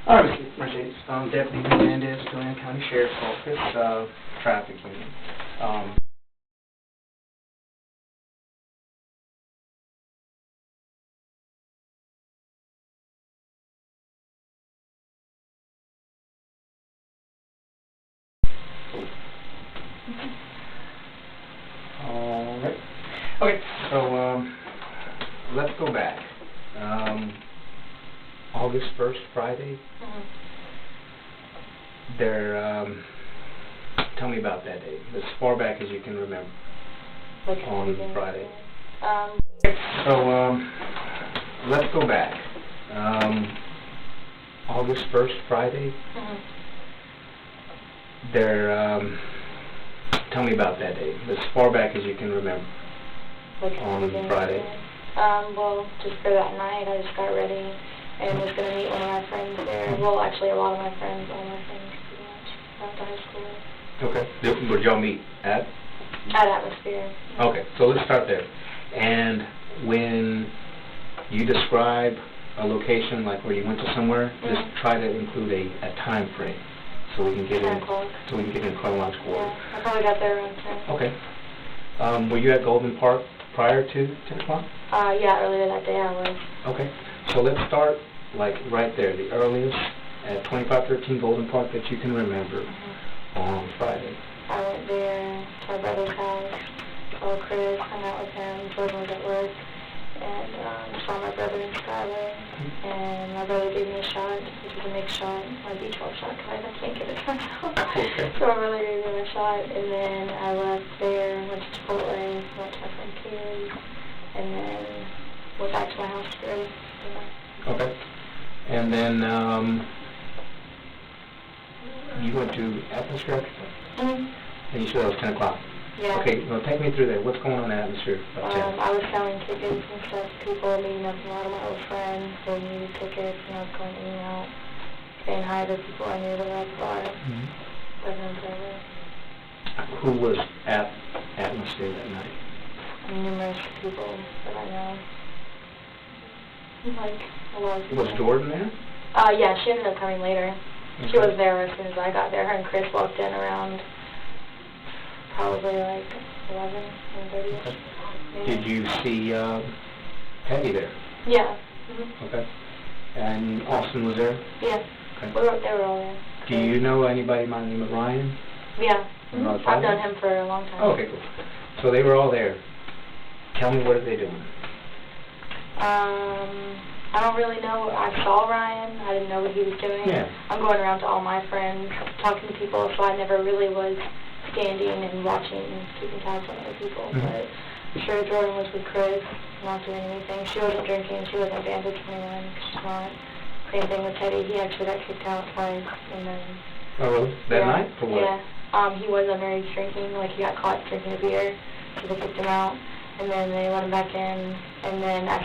All right, Mr. Mercedes. Deputy Hernandez, Tulane County Sheriff's Office, Traffic Unit. All right. Okay, so let's go back. August 1st, Friday. Tell me about that day, as far back as you can remember. Like on Friday. So let's go back. August 1st, Friday. Tell me about that day, as far back as you can remember. Like on Friday. Well, just for that night, I just got ready and was going to meet one of my friends there. Well, actually, a lot of my friends, all my friends, pretty much, out to high school. Okay. Would y'all meet at? At Atmosphere. Okay, so let's start there. And when you describe a location, like where you went to somewhere, just try to include a time frame, so we can get in chronological order. Yeah, I probably got there around 10. Okay. Were you at Golden Park prior to 10 o'clock? Yeah, earlier that day I was. Okay, so let's start like right there, the earliest at 2513 Golden Park that you can remember on Friday. I went there to my brother's house, saw Chris, hung out with him. Jordan was at work, and saw my brother and Skylar. And my brother gave me a shot, which is a mixed shot, my B12 shot, because I can't get it myself. Okay. So my brother gave me a shot, and then I left there, went to Chipotle, went to my friend Kaylee, and then went back to my house to get ready. Okay. And then you went to Atmosphere? And you said it was 10 o'clock? Yeah. Okay, well, take me through that. What's going on in Atmosphere about 10? I was selling tickets and stuff to people, meeting up with a lot of my old friends. They needed tickets, and I was going in and out, saying hi to people I knew that were at the bar. Who was at Atmosphere that night? Numerous people that I know. Like, a lot of people. Was Jordan there? Yeah, she ended up coming later. Okay. She was there as soon as I got there. Her and Chris walked in around probably like 11:30. Okay. Did you see Peggy there? Yeah. Okay. And Austin was there? Yeah. Okay. They were all there. Do you know anybody by the name of Ryan? Yeah. I've known him for a long time. Oh, okay, cool. So they were all there. Tell me, what are they doing? I don't really know. I saw Ryan. I didn't know what he was doing. Yeah. I'm going around to all my friends, talking to people, so I never really was standing and watching and keeping tabs on other people. But I'm sure Jordan was with Chris, not doing anything. She wasn't drinking. She wasn't banned at 21. She's not. Same thing with Teddy. He actually got kicked out twice. And then. Oh, really? That night? For what? Yeah. He was underage drinking. Like, he got caught drinking a beer, so they kicked him out. And then they let him back in, and then as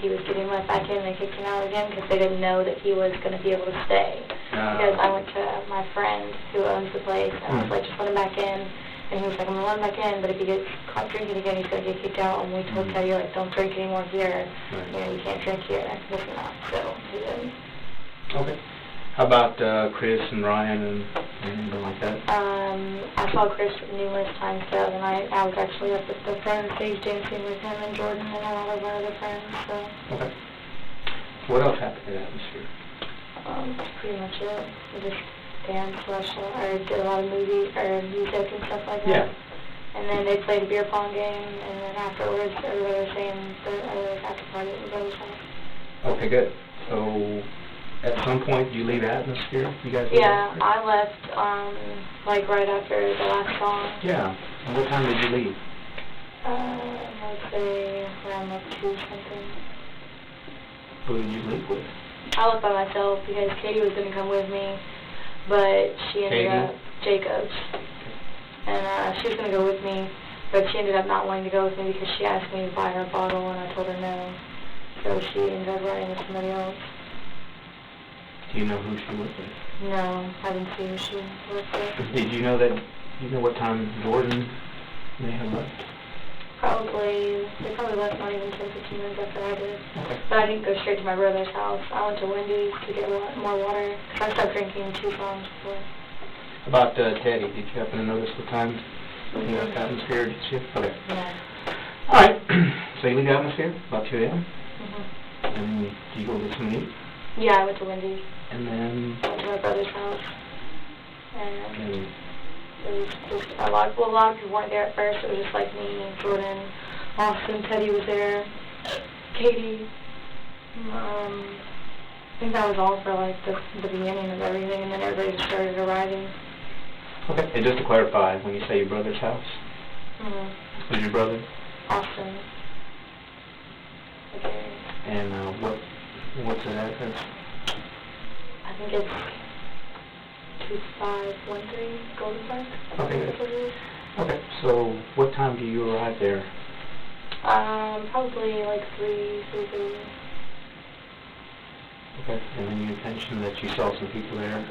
he was getting let back in, they kicked him out again because they didn't know that he was going to be able to stay. Because I went to my friend who owns the place, and I was like, just let him back in. And he was like, I'm going to let him back in, but if he gets caught drinking again, he's going to get kicked out. And we told Teddy, like, don't drink anymore here. Right. You know, you can't drink here. This and that. So he didn't. Okay. How about Chris and Ryan and anything like that? I saw Chris numerous times the other night. I was actually up at the front of the stage dancing with him and Jordan and a lot of our other friends. So. Okay. What else happened in Atmosphere? That's pretty much it. We just danced, or did a lot of movies or music and stuff like that. Yeah. And then they played a beer pong game, and then afterwards, everybody was saying the after party was always fun. Okay, good. So, at some point, you leave Atmosphere? You guys? Yeah, I left, like right after the last song. Yeah. And what time did you leave? I would say around like 2 something. Who did you leave with? I left by myself because Katie was going to come with me, but she ended up, Jacobs, and she was going to go with me, but she ended up not wanting to go with me because she asked me to buy her a bottle, and I told her no, so she ended up riding with somebody else. Do you know who she was with? No, I didn't see who she was with. Did you know what time Jordan may have left? They probably left not even 10, 15 minutes after I did. Okay. But I didn't go straight to my brother's house. I went to Wendy's to get more water. I stopped drinking 2 songs before. About Teddy, did you happen to notice what time he left atmosphere? Did you? Okay. Yeah. All right. So you leave the atmosphere about 2 a.m. Mm-hmm. And do you go get some meat? Yeah, I went to Wendy's. And then? Went to my brother's house. And it was just a lot of people weren't there at first. It was just like me, Jordan, Austin, Teddy was there, Katie. I think that was all for like the beginning of everything, and then everybody just started arriving. Okay. And just to clarify, when you say your brother's house, who's your brother? Austin. Okay. And what's the address? I think it's 2513 Golden Park. Okay. Okay. So what time do you arrive there? Probably like 3:30. Okay. And then you mentioned that you saw some people there.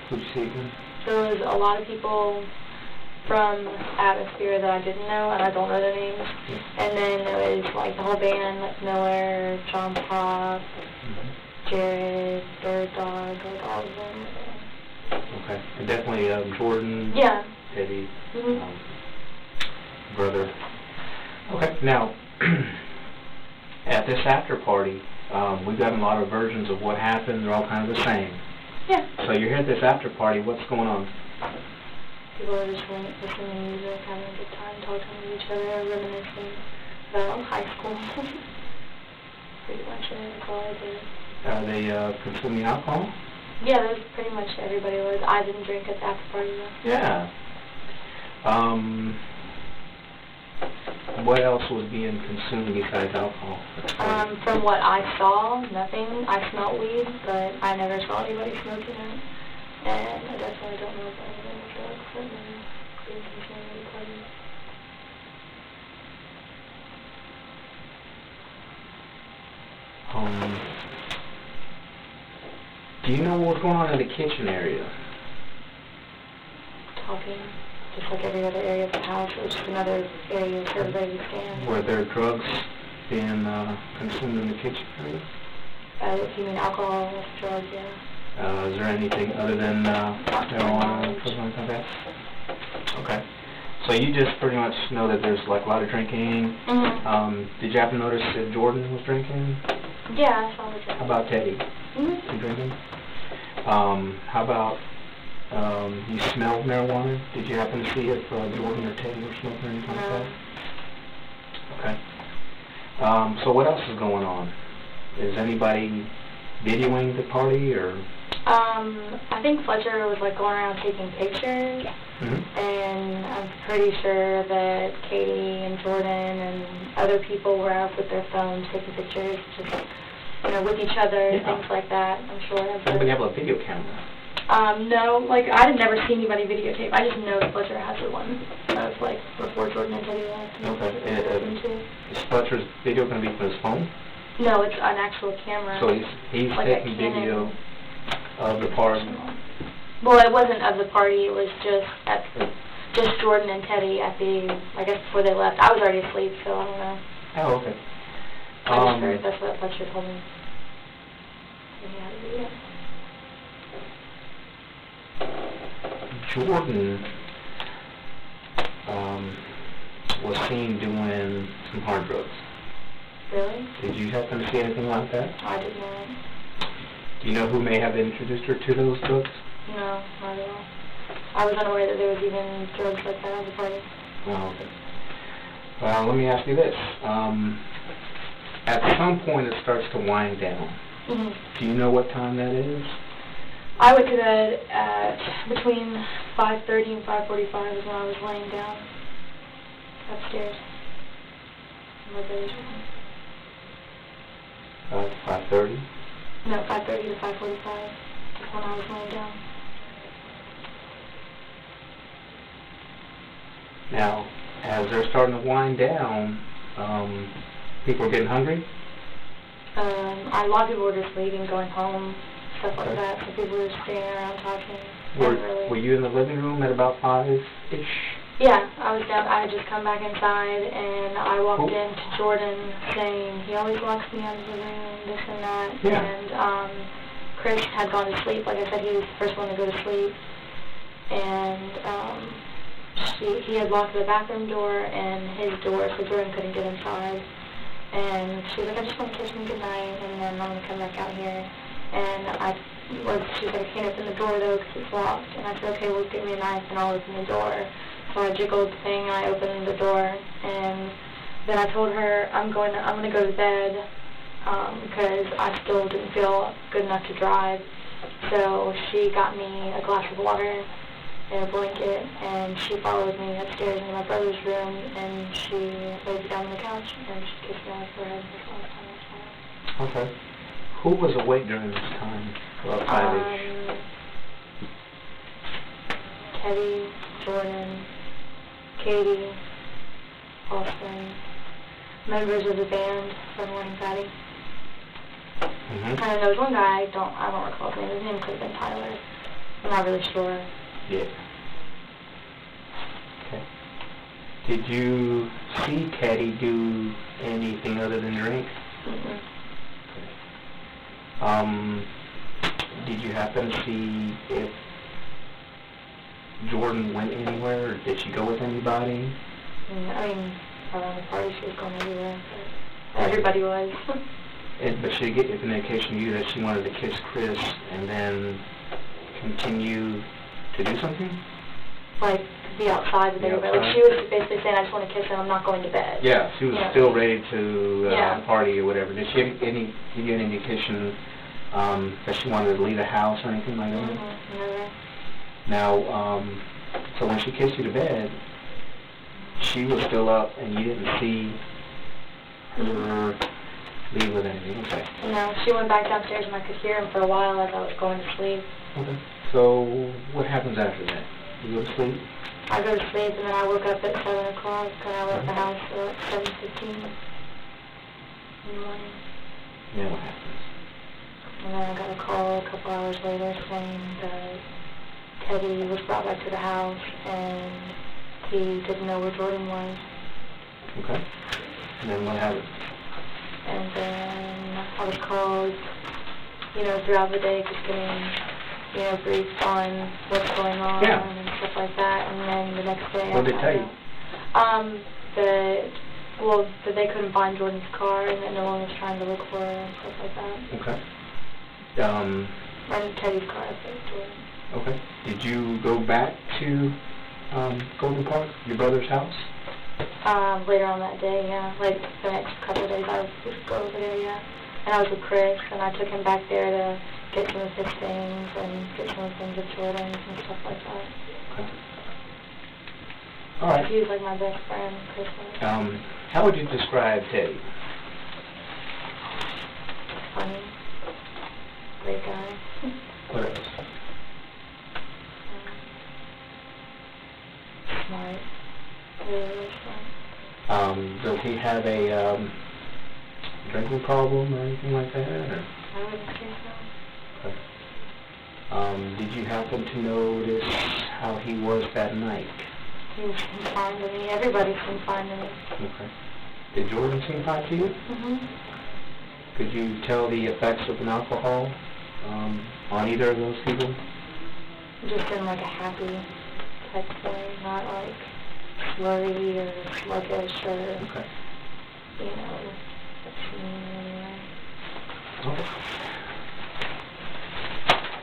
Who'd you see again? There was a lot of people from Atmosphere that I didn't know, and I don't know their names. Yeah. And then there was like the whole band, like Miller, John Pop, Jared, Bird Dog, like all of them. Okay. And definitely Jordan. Yeah. Teddy. Brother. Okay. Now, at this after party, we've got a lot of versions of what happened. They're all kind of the same. Yeah. So you're here at this after party. What's going on? People are just listening to music, having a good time, talking to each other, reminiscing about high school. Pretty much that's all I did. Are they consuming alcohol? Yeah, that was pretty much everybody was. I didn't drink at the after party though. Yeah. What else was being consumed besides alcohol? From what I saw, nothing. I smelled weed, but I never saw anybody smoking it. And I definitely don't know if anybody was drugs that were being consumed at the party. Do you know what was going on in the kitchen area? Talking. Just like every other area of the house. It was just another area for everybody to stand. Were there drugs being consumed in the kitchen area? If you mean alcohol, drugs, yeah. Is there anything other than marijuana or something like that? Okay. So you just pretty much know that there's like a lot of drinking. Did you happen to notice if Jordan was drinking? Yeah, I saw him drinking. How about Teddy? You drinking? How about you smelled marijuana? Did you happen to see if Jordan or Teddy were smoking or anything like that? Okay. So what else is going on? Is anybody videoing the party or? I think Fletcher was like going around taking pictures, and I'm pretty sure that Katie and Jordan and other people were out with their phones taking pictures, just with each other, things like that. I'm sure. Does anybody have a video camera? No, like I had never seen anybody videotape. I just know that Fletcher has one. That was like before Jordan and Teddy left. Okay. Is Fletcher's video going to be from his phone? No, it's an actual camera. So he's like taking video of the party. Well, it wasn't of the party. It was just Jordan and Teddy at I guess before they left. I was already asleep, so I don't know. Oh, okay. I just heard that's what Fletcher told me. Yeah. Jordan was seen doing some hard drugs. Really? Did you happen to see anything like that? I did not. Do you know who may have introduced her to those drugs? No, not at all. I was unaware that there was even drugs like that at the party. Oh, okay. Well, let me ask you this. At some point it starts to wind down. Do you know what time that is? I went to bed at between 5:30 and 5:45 is when I was laying down upstairs. My brother's room. 5:30? No, 5:30 to 5:45 is when I was laying down. Now, as they're starting to wind down, people are getting hungry? A lot of people were just leaving, going home, stuff like that. So people were just staying around talking. Were you in the living room at about 5-ish? Yeah, I was down. I had just come back inside, and I walked into Jordan saying he always locks me out of the room, this and that. Yeah. And Chris had gone to sleep. Like I said, he was the first one to go to sleep. And he had locked the bathroom door and his door, so Jordan couldn't get inside. And she was like, I just want to kiss me goodnight, and then I'm going to come back out here. And she was like, I can't open the door though because it's locked. And I said, okay, well, give me a knife and I'll open the door. So I jiggled the thing and I opened the door. And then I told her I'm going to go to bed because I still didn't feel good enough to drive. So she got me a glass of water and a blanket, and she followed me upstairs into my brother's room, and she laid me down on the couch and she kissed me on the forehead. That's all the time I was Okay. Who was awake during this time? About 5-ish. Teddy, Jordan, Katie, Austin, members of the band from Morning Patty. Mm-hmm. And there was one guy, I don't recall his name. His name could have been Tyler. I'm not really sure. Yeah. Okay. Did you see Teddy do anything other than drink? Mm-mm. Did you happen to see if Jordan went anywhere, or did she go with anybody? I mean, around the party she was going everywhere, but everybody was. But she did get the indication to you that she wanted to kiss Chris and then continue to do something? Like, be outside with everybody. Like, she was basically saying, I just want to kiss him, I'm not going to bed. Yeah, she was still ready to party or whatever. Did she give you any indication that she wanted to leave the house or anything like that? Mm-hmm. Never. Now, so when she kissed you to bed, she was still up and you didn't see her leave with anything? Okay. No, she went back downstairs and I could hear him for a while as I was going to sleep. Okay. So what happens after that? You go to sleep? I go to sleep and then I woke up at 7 o'clock and I left the house at 7:15 in the morning. Yeah, what happens? And then I got a call a couple hours later saying that Teddy was brought back to the house and he didn't know where Jordan was. Okay. And then what happened? And then I was called, throughout the day, just getting, briefed on what's going on and stuff like that. And then the next day, what did they tell you? That they couldn't find Jordan's car and that no one was trying to look for her and stuff like that. Okay. And Teddy's car, I think, Jordan. Okay. Did you go back to Golden Park, your brother's house? Later on that day, yeah. Like, the next couple of days I would go over there, yeah. And I was with Chris, and I took him back there to get some of his things and get some of the things of Jordan's and stuff like that. Okay. All right. He was like my best friend, Chris was. How would you describe Teddy? Funny. Great guy. What else? Smart. Really smart. Does he have a drinking problem or anything like that? Or? I wouldn't say so. Okay. Did you happen to notice how he was that night? He seemed fine to me. Everybody seemed fine to me. Okay. Did Jordan seem fine to you? Mm-hmm. Could you tell the effects of an alcohol on either of those people? Just in like a happy type way, not like slurry or sluggish or, Okay. anyway. Okay.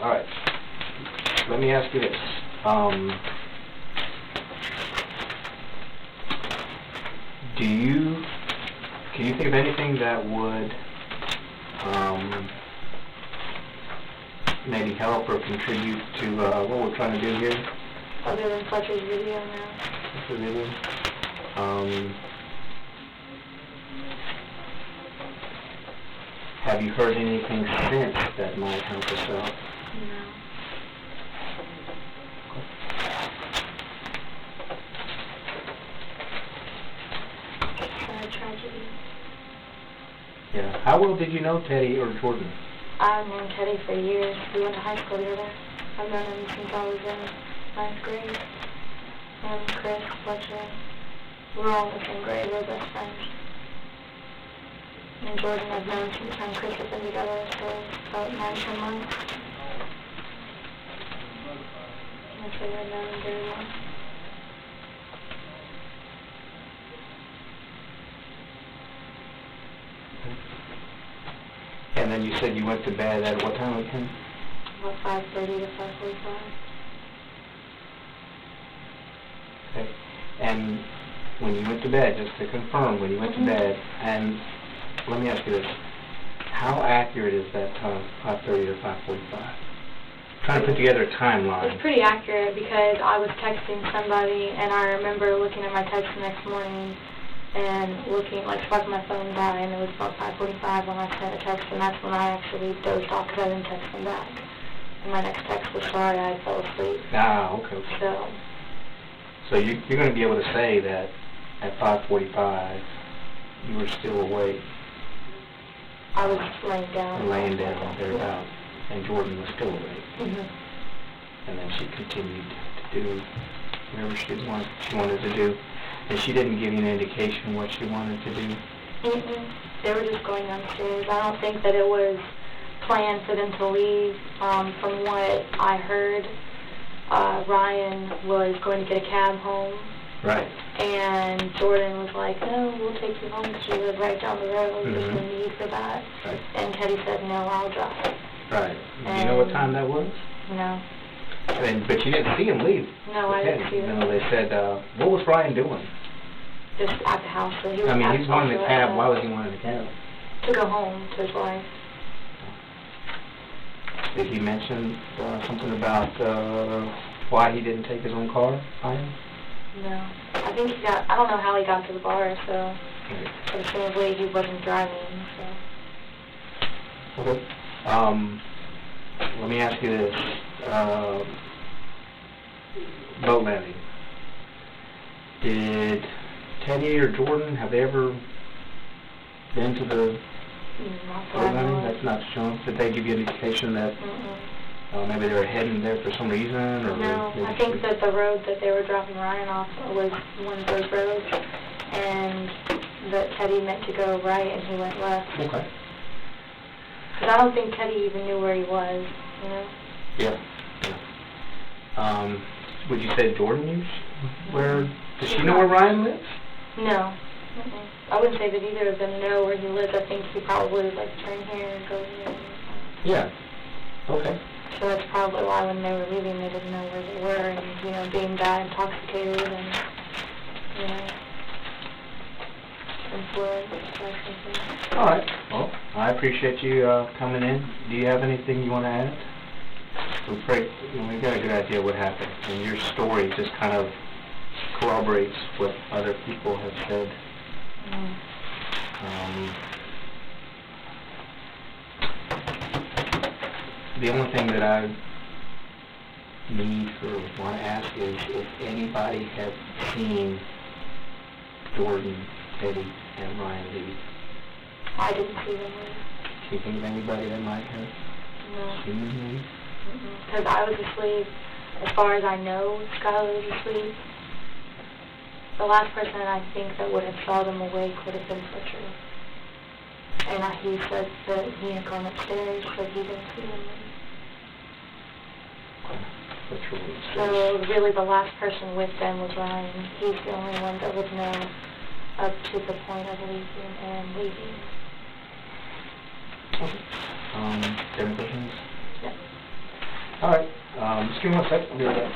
All right. Let me ask you this. Can you think of anything that would maybe help or contribute to what we're trying to do here? Other than Fletcher's video now. Fletcher's video? Have you heard anything since that might help us out? No. Tragedy. Yeah. How well did you know Teddy or Jordan? I've known Teddy for years. We went to high school together. I've known him since I was in 9th grade. and Chris Fletcher. We're all in the same grade, we're best friends. And Jordan I've known since me and Chris have been together for about 9-10 months. That's why I've known him very well. And then you said you went to bed at what time again? About 5:30 to 5:45. Okay. And when you went to bed, just to confirm, when you went to bed, and let me ask you this, how accurate is that time, 5:30 to 5:45? Trying to put together a timeline. It's pretty accurate because I was texting somebody and I remember looking at my text the next morning and looking, like, swiping my phone by, and it was about 5:45 when I sent a text, and that's when I actually dozed off because I didn't text him back. And my next text was, sorry, I fell asleep. Ah, okay. So you're going to be able to say that at 5:45 you were still awake. I was laying down. Laying down, thereabouts, and Jordan was still awake. Mm-hmm. And then she continued to do whatever she wanted to do. And she didn't give you an indication what she wanted to do? Mm-mm. They were just going downstairs. I don't think that it was planned for them to leave. From what I heard, Ryan was going to get a cab home. Right. And Jordan was like, no, we'll take you home because we live right down the road. There's no need for that. Right. And Teddy said, no, I'll drive. Right. Do you know what time that was? No. But you didn't see him leave. No, I didn't see him. No, they said, what was Ryan doing? Just at the house. So he was he's wanting a cab. Why was he wanting a cab? To go home to his wife. Did he mention something about why he didn't take his own car, Ryan? No. I think I don't know how he got to the bar, so presumably he wasn't driving, so. Okay. Let me ask you this. Boat landing. Did Teddy or Jordan, have they ever been to the boat landing? That's not shown. Did they give you an indication that maybe they were heading there for some reason? Or no, I think that the road that they were dropping Ryan off was one of those roads, and that Teddy meant to go right and he went left. Okay. Because I don't think Teddy even knew where he was, you know? Yeah. Would you say Jordan knew where? Does she know where Ryan lives? No. I wouldn't say that either of them know where he lives. I think he probably would, like, turn here and go here. Yeah. Okay. So that's probably why when they were leaving, they didn't know where they were, and, you know, being that intoxicated and, you know, influenced by something. All right. Well, I appreciate you coming in. Do you have anything you want to add? We've got a good idea what happened, and your story just kind of corroborates what other people have said. The only thing that I need or want to ask is if anybody has seen Jordan, Teddy, and Ryan leave. I didn't see them leave. Do you think of anybody that might have seen them leave? Because I was asleep. As far as I know, Skylar was asleep. The last person I think that would have saw them awake would have been Fletcher. And he said that he had gone upstairs, so he didn't see them leave. So really the last person with them was Ryan. He's the only one that would know up to the point of leaving and leaving. Okay. Any questions? Yeah. All right. Just give me 1 second. I'll be right back.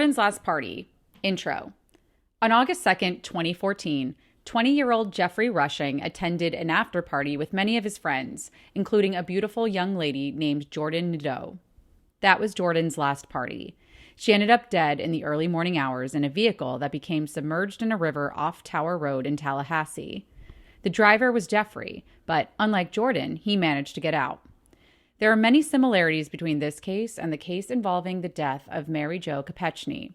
Jordan's last party. Intro. On August 2nd, 2014, 20-year-old Jeffrey Rushing attended an after-party with many of his friends, including a beautiful young lady named Jordan Nedeau. That was Jordan's last party. She ended up dead in the early morning hours in a vehicle that became submerged in a river off Tower Road in Tallahassee. The driver was Jeffrey, but unlike Jordan, he managed to get out. There are many similarities between this case and the case involving the death of Mary Jo Kopechne,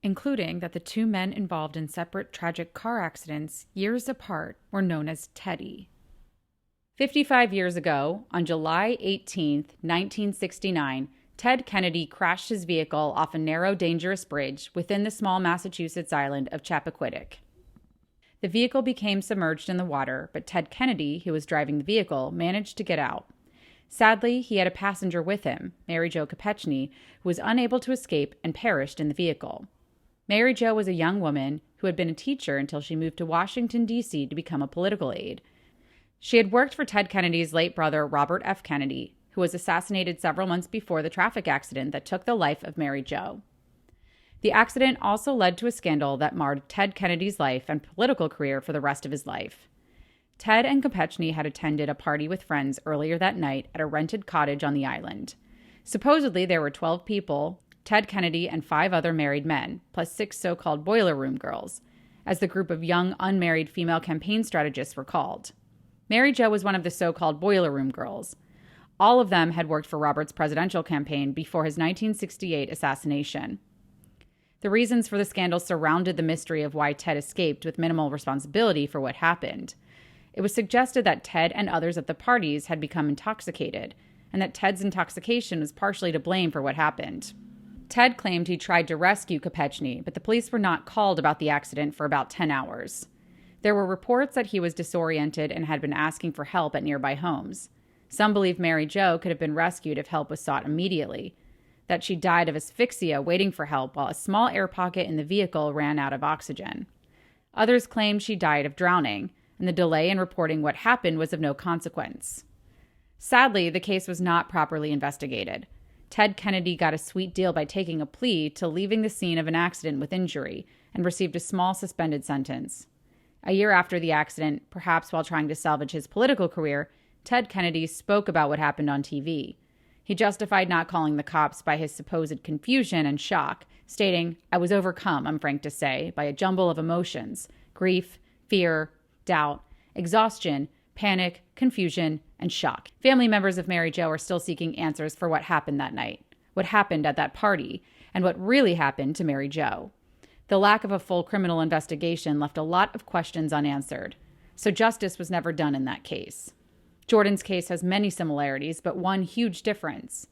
including that the two men involved in separate tragic car accidents years apart were known as Teddy. 55 years ago, on July 18, 1969, Ted Kennedy crashed his vehicle off a narrow, dangerous bridge within the small Massachusetts Island of Chappaquiddick. The vehicle became submerged in the water, but Ted Kennedy, who was driving the vehicle, managed to get out. Sadly, he had a passenger with him, Mary Jo Kopechne, who was unable to escape and perished in the vehicle. Mary Jo was a young woman who had been a teacher until she moved to Washington, D.C. to become a political aide. She had worked for Ted Kennedy's late brother, Robert F. Kennedy, who was assassinated several months before the traffic accident that took the life of Mary Jo. The accident also led to a scandal that marred Ted Kennedy's life and political career for the rest of his life. Ted and Kopechne had attended a party with friends earlier that night at a rented cottage on the island. Supposedly, there were 12 people, Ted Kennedy and 5 other married men, plus 6 so-called boiler room girls, as the group of young, unmarried female campaign strategists were called. Mary Jo was one of the so-called boiler room girls. All of them had worked for Robert's presidential campaign before his 1968 assassination. The reasons for the scandal surrounded the mystery of why Ted escaped with minimal responsibility for what happened. It was suggested that Ted and others at the parties had become intoxicated, and that Ted's intoxication was partially to blame for what happened. Ted claimed he tried to rescue Kopechne, but the police were not called about the accident for about 10 hours. There were reports that he was disoriented and had been asking for help at nearby homes. Some believe Mary Jo could have been rescued if help was sought immediately, that she died of asphyxia waiting for help while a small air pocket in the vehicle ran out of oxygen. Others claimed she died of drowning, and the delay in reporting what happened was of no consequence. Sadly, the case was not properly investigated. Ted Kennedy got a sweet deal by taking a plea to leaving the scene of an accident with injury and received a small suspended sentence. A year after the accident, perhaps while trying to salvage his political career, Ted Kennedy spoke about what happened on TV. He justified not calling the cops by his supposed confusion and shock, stating, "I was overcome, I'm frank to say, by a jumble of emotions, grief, fear, doubt, exhaustion, panic, confusion, and shock." Family members of Mary Jo are still seeking answers for what happened that night, what happened at that party, and what really happened to Mary Jo. The lack of a full criminal investigation left a lot of questions unanswered, so justice was never done in that case. Jordan's case has many similarities, but one huge difference.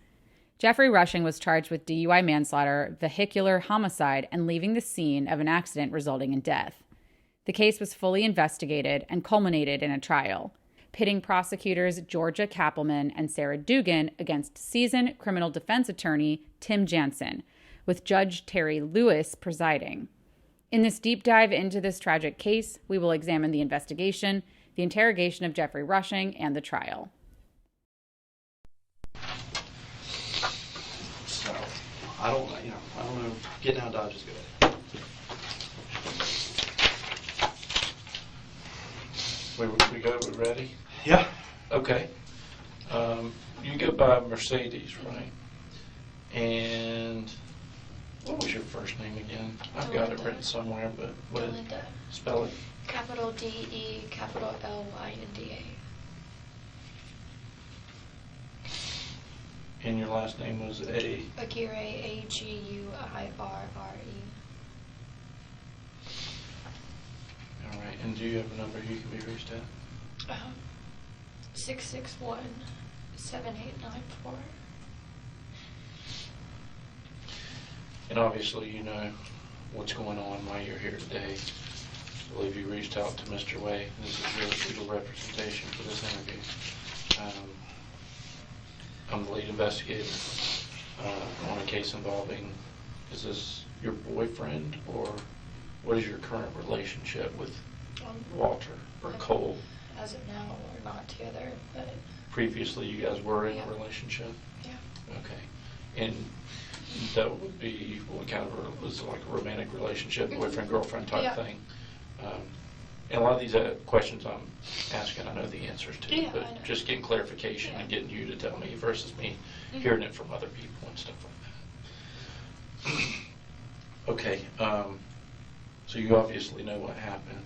Jeffrey Rushing was charged with DUI manslaughter, vehicular homicide, and leaving the scene of an accident resulting in death. The case was fully investigated and culminated in a trial, pitting prosecutors Georgia Kappelman and Sarah Dugan against seasoned criminal defense attorney Tim Jansen, with Judge Terry Lewis presiding. In this deep dive into this tragic case, we will examine the investigation, the interrogation of Jeffrey Rushing, and the trial. So, I don't know, getting out of Dodge is good. We go, we ready? Yeah. Okay. You go by Mercedes, right? And what was your first name again? I've got it written somewhere, but what? Melinda. Spell it. Capital D-E, capital L-Y-N-D-A. And your last name was Aguirre, A-G-U-I-R-R-E. All right. And do you have a number you can be reached at? 661-7894. And obviously, you know what's going on why you're here today. I believe you reached out to Mr. Way. This is your legal representation for this interview. I'm the lead investigator on a case involving, is this your boyfriend, or what is your current relationship with Walter or Cole? As of now, we're not together, but Previously, you guys were in a relationship? yeah. Okay. And that would be what kind of was like a romantic relationship, boyfriend, girlfriend type thing. And a lot of these questions I'm asking, I know the answers to, but just getting clarification and getting you to tell me versus me hearing it from other people and stuff like that. Okay, so you obviously know what happened.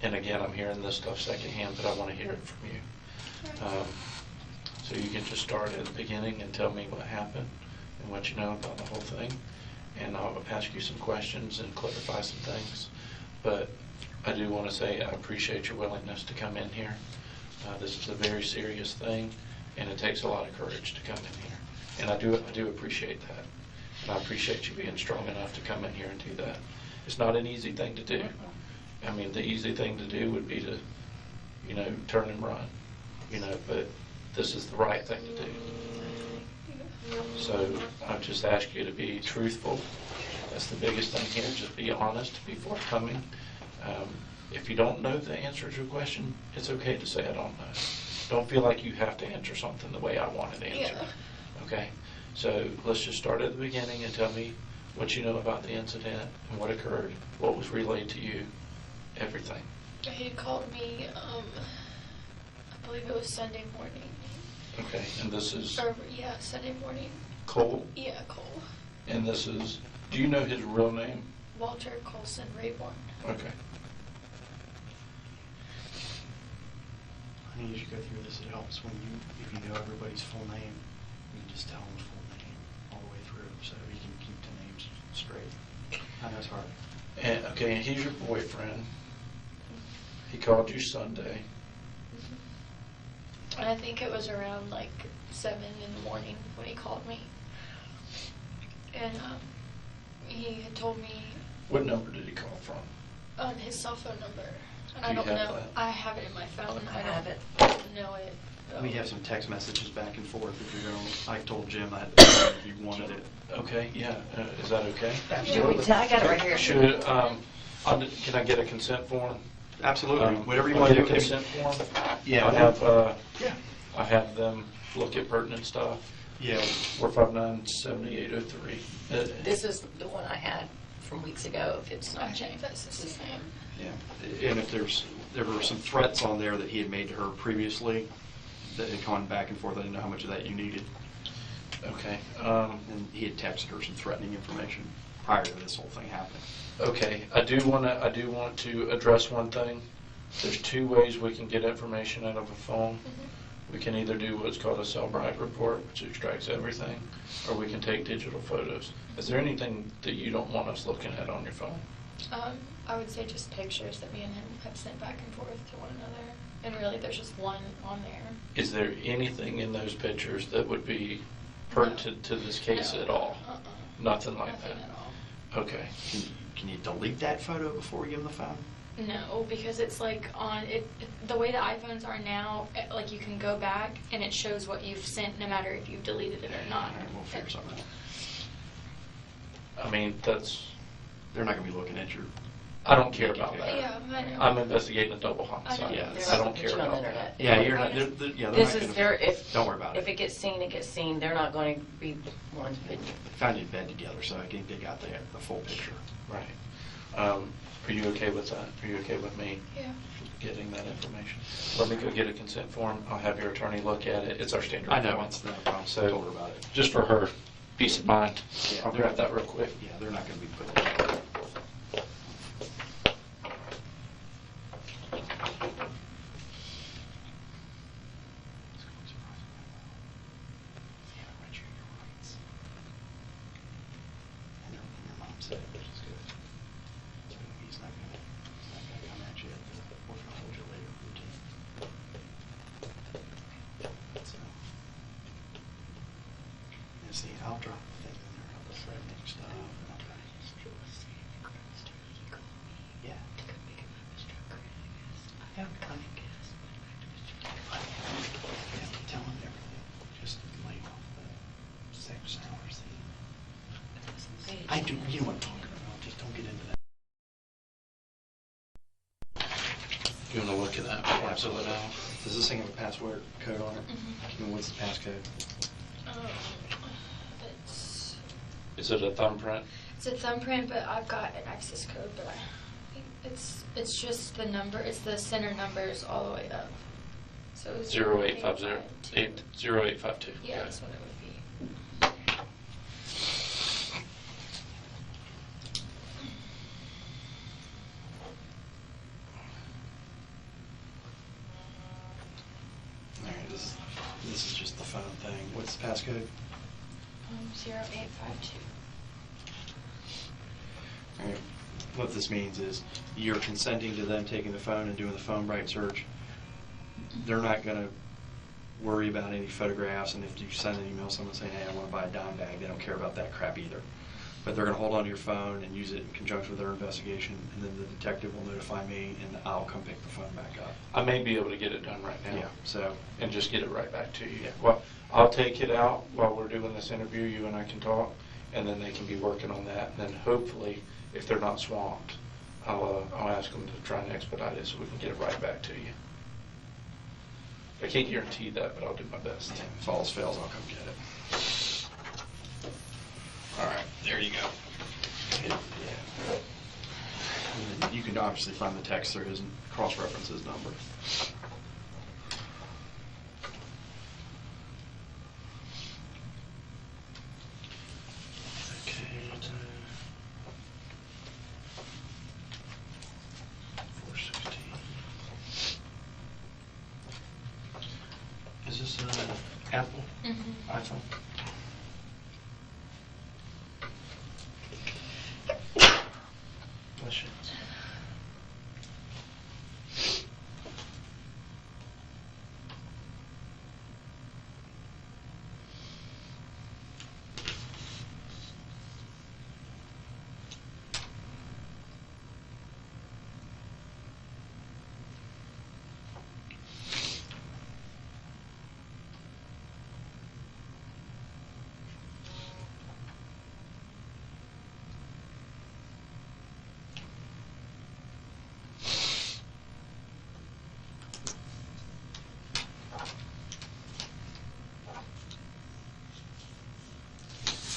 And again, I'm hearing this stuff secondhand, but I want to hear it from you. So you can just start at the beginning and tell me what happened and what you know about the whole thing. And I'll ask you some questions and clarify some things. But I do want to say I appreciate your willingness to come in here. This is a very serious thing, and it takes a lot of courage to come in here. And I do appreciate that. And I appreciate you being strong enough to come in here and do that. It's not an easy thing to do. I mean, the easy thing to do would be to, turn and run, but this is the right thing to do. So I just ask you to be truthful. That's the biggest thing here. Just be honest, be forthcoming. If you don't know the answer to a question, it's okay to say I don't know. Don't feel like you have to answer something the way I want it answered. Okay? So let's just start at the beginning and tell me what you know about the incident and what occurred, what was relayed to you, everything. He called me, I believe it was Sunday morning. Okay, and this is Sunday morning. Cole? Yeah, Cole. And this is, do you know his real name? Walter Colson Rayborn. Okay. I need you to go through this. It helps if you know everybody's full name, you can just tell them the full name all the way through so you can keep the names straight. I know it's hard. And, okay, and he's your boyfriend. He called you Sunday. And I think it was around like 7 in the morning when he called me. And he had told me... What number did he call from? His cell phone number. And Do I don't you have know. that? I have it in my phone. I have it. Know it. We have some text messages back and forth if you're going. I told Jim if you wanted it. Okay, yeah. Is that okay? Absolutely. I got it right here. Should, can I get a consent form? Absolutely. Whatever you I'll want to get do. a consent form? Yeah. I have them look at pertinent stuff. Yeah. 459-7803. This is the one I had from weeks ago, if it's not changed. That's the same. Yeah. And if there were some threats on there that he had made to her previously that had gone back and forth, I didn't know how much of that you needed. Okay. And he had texted her some threatening information prior to this whole thing happening. Okay, I do want to address one thing. There's 2 ways we can get information out of a phone. We can either do what's called a Cellbrite report, which extracts everything, or we can take digital photos. Is there anything that you don't want us looking at on your phone? I would say just pictures that me and him have sent back and forth to one another. And really, there's just one on there. Is there anything in those pictures that would be pertinent to this case at all? Nothing like Nothing that? at all. Okay. Can you delete that photo before we give him the phone? No, because it's like on it. The way the iPhones are now, like you can go back and it shows what you've sent, no matter if you've deleted it or not. All right, we'll figure something out. I mean, They're not going to be looking at your... I don't care about that. Yeah, I know. I'm investigating a double homicide. Yeah, They're I not don't gonna care put you on the about that. internet. Yeah, you're not... they're This not is gonna- their, Don't worry about it. if it gets seen, it gets seen. They're not going to be ones that... Found you in bed together, so I think they got the full picture. Right. Are you okay with that? Are you okay with me Yeah. getting that information? Let me go get a consent form. I'll have your attorney look at it. It's our standard I know, form. it's not a problem. So- I told her about it. Just for her peace of mind. Yeah, I'll grab that real quick. Yeah, they're not going to be putting that. See, I'll drop the thing in there, all the threatening stuff. Yeah. Yeah, tell him everything. Just lay off the sex hours. I do, you know what I'm talking about. Just don't get into that. You want to look at that before I fill it out? Does this thing have a password code on it? Mhm. And what's the passcode? It's Is it a thumbprint? a thumbprint, but I've got an access code, but I think it's just the number. It's the center numbers all the way up. So it's 0852. Yeah, Okay. that's what it would be. All right, this is just the phone thing. What's the passcode? 0852. All right. What this means is you're consenting to them taking the phone and doing the phone bright search. They're not going to worry about any photographs, and if you send an email to someone saying, hey, I want to buy a dime bag, they don't care about that crap either. But they're going to hold on to your phone and use it in conjunction with their investigation, and then the detective will notify me, and I'll come pick the phone back up. I may be able to get it done right now. Yeah, so. And just get it right back to you. Yeah. Well, I'll take it out while we're doing this interview, you and I can talk, and then they can be working on that. And then hopefully, if they're not swamped, I'll ask them to try and expedite it so we can get it right back to you. I can't guarantee that, but I'll do my best. Yeah, if all else fails, I'll come get it. All right, there you go. Yeah. And then you can obviously find the text through his cross-reference his number. Okay. 416. Is this an Apple iPhone? Bless you.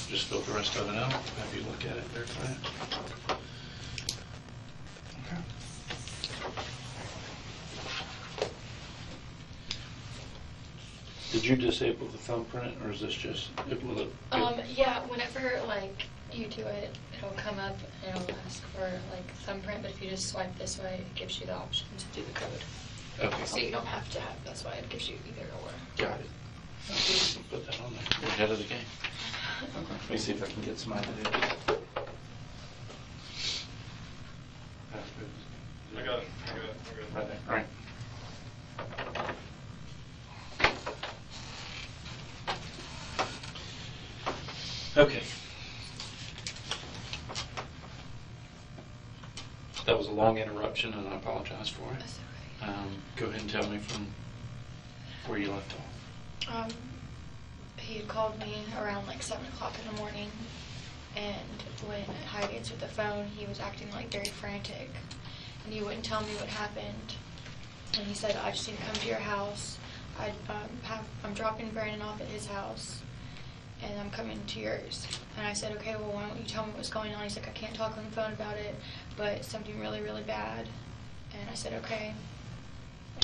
Just fill the rest of it out, have you look at it, verify it. Okay. Did you disable the thumbprint, or is this just, will it? Yeah, whenever like you do it, it'll come up and it'll ask for like thumbprint, but if you just swipe this way, it gives you the option to do the code. Okay. So you don't have to have, that's why it gives you either or. Got it. Okay, put that on there. We're ahead of the game. Let me see if I can get somebody to do it. I got it. Right there, all right. Okay. That was a long interruption, and I apologize for it. That's okay. Go ahead and tell me from where you left off. He had called me around like 7 o'clock in the morning, and when I answered the phone, he was acting like very frantic, and he wouldn't tell me what happened. And he said, I just need to come to your house. I'm dropping Brandon off at his house, and I'm coming to yours. And I said, okay, well, why don't you tell me what's going on? He's like, I can't talk on the phone about it, but it's something really, really bad. And I said, okay.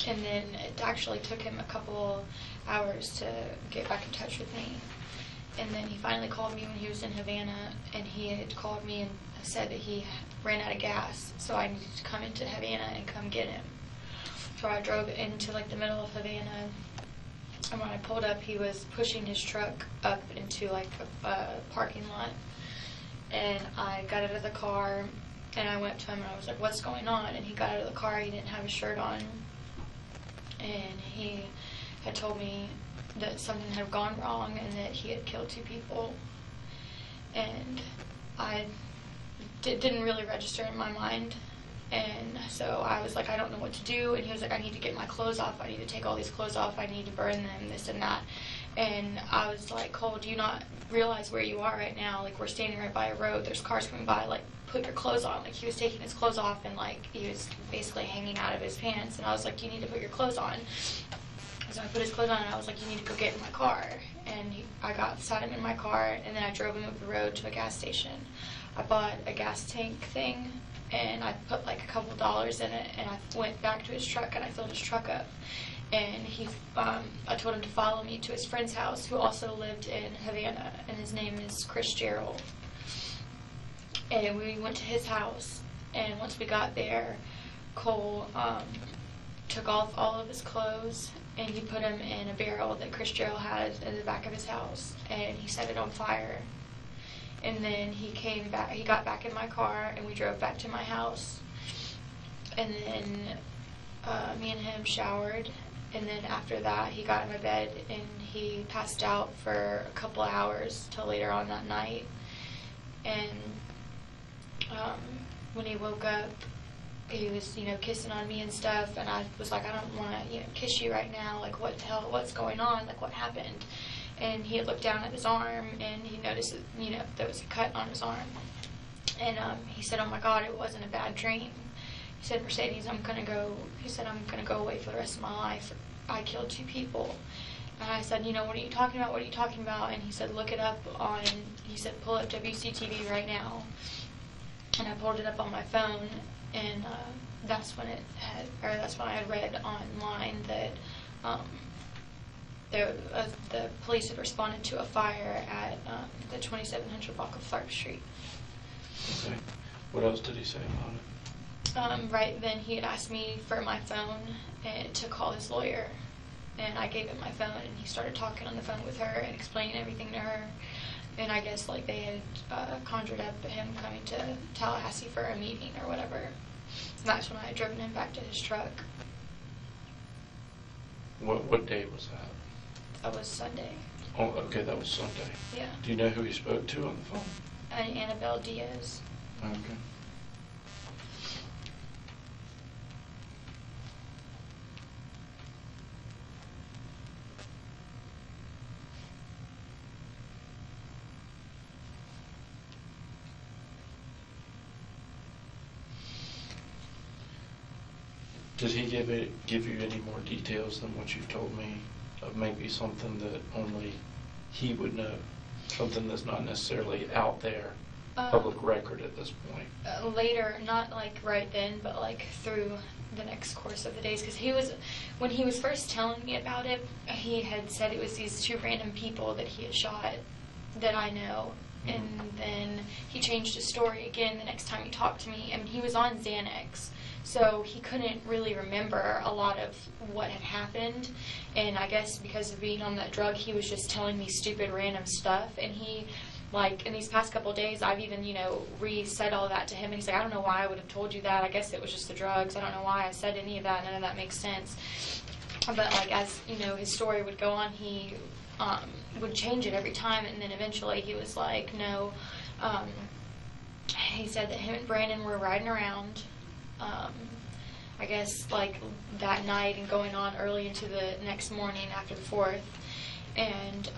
And then it actually took him a couple hours to get back in touch with me. And then he finally called me when he was in Havana, and he had called me and said that he ran out of gas, so I needed to come into Havana and come get him. So I drove into like the middle of Havana, and when I pulled up, he was pushing his truck up into like a parking lot. And I got out of the car, and I went to him, and I was like, what's going on? And he got out of the car, he didn't have his shirt on. And he had told me that something had gone wrong and that he had killed 2 people. And I didn't really register in my mind. And so I was like, I don't know what to do. And he was like, I need to get my clothes off. I need to take all these clothes off. I need to burn them, this and that. And I was like, Cole, do you not realize where you are right now? Like, we're standing right by a road. There's cars coming by. Like, put your clothes on. Like, he was taking his clothes off, and like he was basically hanging out of his pants. And I was like, you need to put your clothes on. So I put his clothes on, and I was like, you need to go get in my car. and I sat him in my car, and then I drove him up the road to a gas station. I bought a gas tank thing, and I put like a couple dollars in it, and I went back to his truck, and I filled his truck up. And I told him to follow me to his friend's house, who also lived in Havana, and his name is Chris Gerald. And we went to his house, and once we got there, Cole took off all of his clothes, and he put them in a barrel that Chris Gerald had in the back of his house, and he set it on fire. And then he came back, he got back in my car, and we drove back to my house. And then me and him showered, and then after that he got in my bed, and he passed out for a couple of hours till later on that night. And when he woke up, he was, kissing on me and stuff, and I was like, I don't want to, kiss you right now. Like, what the hell, what's going on? Like, what happened? And he had looked down at his arm, and he noticed that, there was a cut on his arm. And he said, oh my God, it wasn't a bad dream. He said, Mercedes, I'm going to go away for the rest of my life. I killed 2 people. And I said, what are you talking about? What are you talking about? And he said, look it up he said, pull up WCTV right now. And I pulled it up on my phone, and that's when I had read online that the police had responded to a fire at the 2700 block of Tharp Street. Okay. What else did he say about it? Right then he had asked me for my phone and to call his lawyer, and I gave him my phone, and he started talking on the phone with her and explaining everything to her. And I guess like they had conjured up him coming to Tallahassee for a meeting or whatever. And that's when I had driven him back to his truck. What day was that? That was Sunday. Oh, okay, that was Sunday. Yeah. Do you know who he spoke to on the phone? Annabelle Diaz. Okay. Did he give you any more details than what you've told me of maybe something that only he would know, something that's not necessarily out there, public record at this point? Later, not like right then, but like through the next course of the days, because when he was first telling me about it, he had said it was these 2 random people that he had shot that I know. Mm-hmm. And then he changed his story again the next time he talked to me. I mean, he was on Xanax, so he couldn't really remember a lot of what had happened. And I guess because of being on that drug, he was just telling me stupid random stuff. And he, like, in these past couple of days, I've even, re-said all that to him. And he's like, I don't know why I would have told you that. I guess it was just the drugs. I don't know why I said any of that. None of that makes sense. But, like, as, his story would go on, he would change it every time. And then eventually he was like, no. He said that him and Brandon were riding around, I guess, like, that night and going on early into the next morning after the 4th. And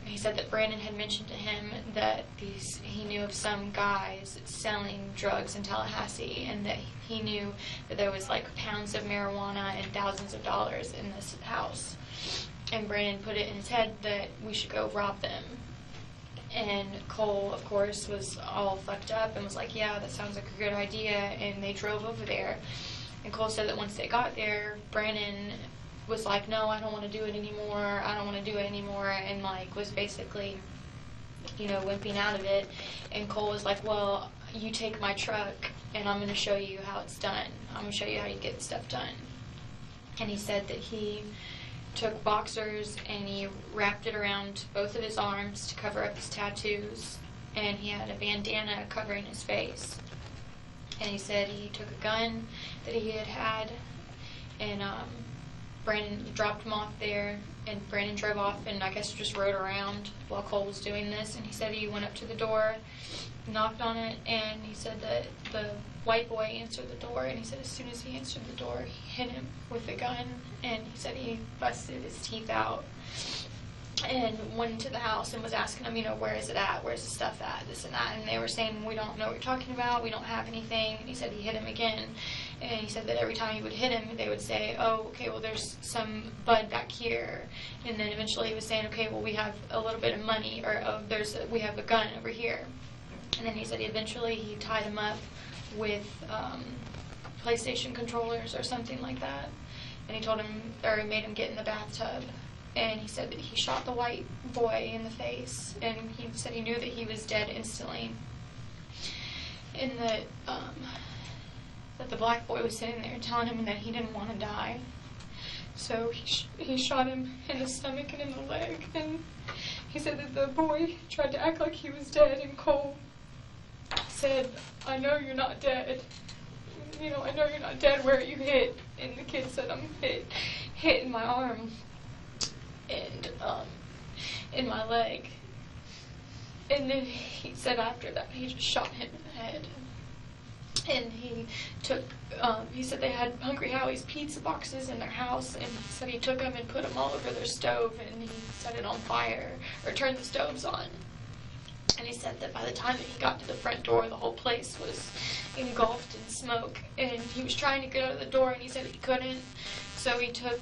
he said that Brandon had mentioned to him that he knew of some guys selling drugs in Tallahassee, and that he knew that there was like pounds of marijuana and thousands of dollars in this house. And Brandon put it in his head that we should go rob them. And Cole, of course, was all fucked up and was like, yeah, that sounds like a good idea. And they drove over there. And Cole said that once they got there, Brandon was like, no, I don't want to do it anymore. I don't want to do it anymore. And, like, was basically, wimping out of it. And Cole was like, well, you take my truck, and I'm going to show you how it's done. I'm going to show you how you get stuff done. And he said that he took boxers and he wrapped it around both of his arms to cover up his tattoos, and he had a bandana covering his face. And he said he took a gun that he had, and Brandon dropped him off there, and Brandon drove off and I guess just rode around while Cole was doing this. And he said he went up to the door, knocked on it, and he said that the white boy answered the door, and he said as soon as he answered the door, he hit him with a gun, and he said he busted his teeth out and went into the house and was asking them, where is it at? Where's the stuff at? This and that. And they were saying, we don't know what you're talking about. We don't have anything. And he said he hit him again. And he said that every time he would hit him, they would say, oh, okay, well, there's some bud back here. And then eventually he was saying, okay, well, we have a little bit of money, or oh, we have a gun over here. And then he said eventually he tied him up with PlayStation controllers or something like that. And he told him, or he made him get in the bathtub. And he said that he shot the white boy in the face. And he said he knew that he was dead instantly. And that the black boy was sitting there telling him that he didn't want to die. So he shot him in the stomach and in the leg. And he said that the boy tried to act like he was dead, and Cole said, I know you're not dead. You know, I know you're not dead. Where are you hit? And the kid said, I'm hit in my arm and in my leg. And then he said after that he just shot him in the head. And he took, he said they had Hungry Howie's pizza boxes in their house, and he said he took them and put them all over their stove, and he set it on fire, or turned the stoves on. And he said that by the time that he got to the front door, the whole place was engulfed in smoke, and he was trying to get out of the door, and he said he couldn't, so he took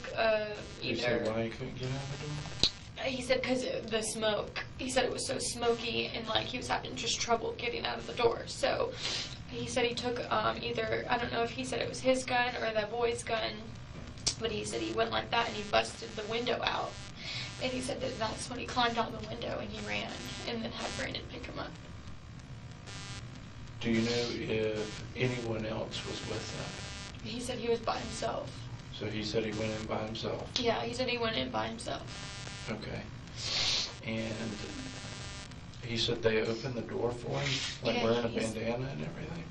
You said why he couldn't get out of the door? He said because of the smoke. He said it was so smoky, and like he was having just trouble getting out of the door. So he said he took either, I don't know if he said it was his gun or the boy's gun, but he said he went like that and he busted the window out. And he said that that's when he climbed out the window and he ran, and then had Brandon pick him up. Do you know if anyone else was with them? He said he was by himself. So he said he went in by himself? Yeah, he said he went in by himself. Okay. And he said they opened the door for him, like Yeah, wearing a bandana and everything?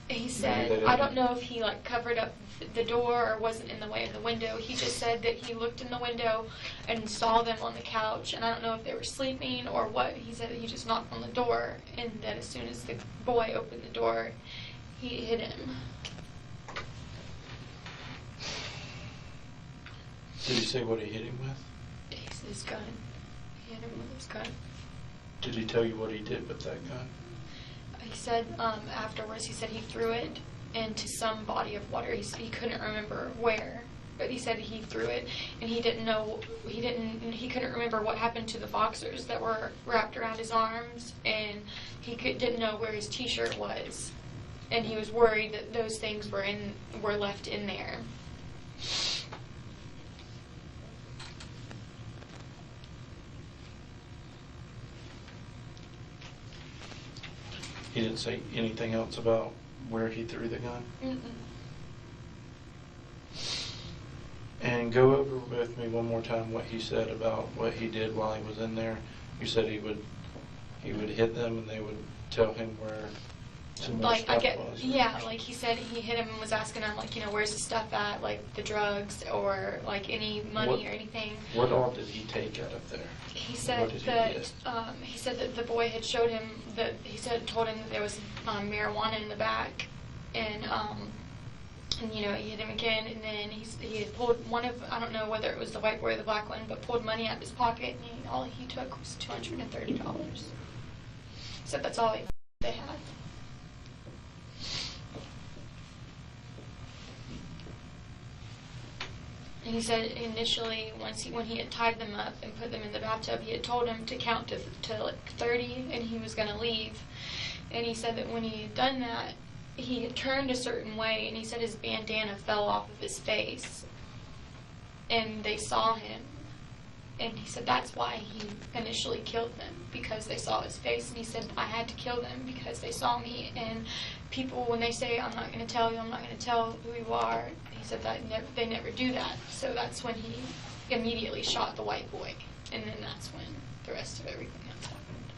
He they said, didn't. I don't know if he like covered up the door or wasn't in the way of the window. He just said that he looked in the window and saw them on the couch, and I don't know if they were sleeping or what. He said that he just knocked on the door, and that as soon as the boy opened the door, he hit him. Did he say what he hit him with? His gun. He hit him with his gun. Did he tell you what he did with that gun? He said afterwards, he said he threw it into some body of water. He couldn't remember where, but he said he threw it, and he couldn't remember what happened to the boxers that were wrapped around his arms, and he didn't know where his t-shirt was, and he was worried that those things were left in there. He didn't say anything else about where he threw the gun? Mm-mm. And go over with me one more time what he said about what he did while he was in there. You said he would hit them and they would tell him where some more stuff was. Yeah, like he said he hit him and was asking him, like, you know, where's the stuff at, like the drugs or like any money or anything. What all did he take out of there? He said What did he said that the boy had showed him that told him that there was marijuana in the back, and you know, he hit him again, and then he had pulled one of, I don't know whether it was the white boy or the black one, but pulled money out of his pocket, and all he took was $230. So that's all they had. And he said initially, when he had tied them up and put them in the bathtub, he had told him to count to like 30, and he was going to leave. And he said that when he had done that, he had turned a certain way, and he said his bandana fell off of his face. And they saw him. And he said that's why he initially killed them, because they saw his face. And he said, I had to kill them because they saw me. And people, when they say, I'm not going to tell you, I'm not going to tell who you are, he said that they never do that. So that's when he immediately shot the white boy. And then that's when the rest of everything else happened.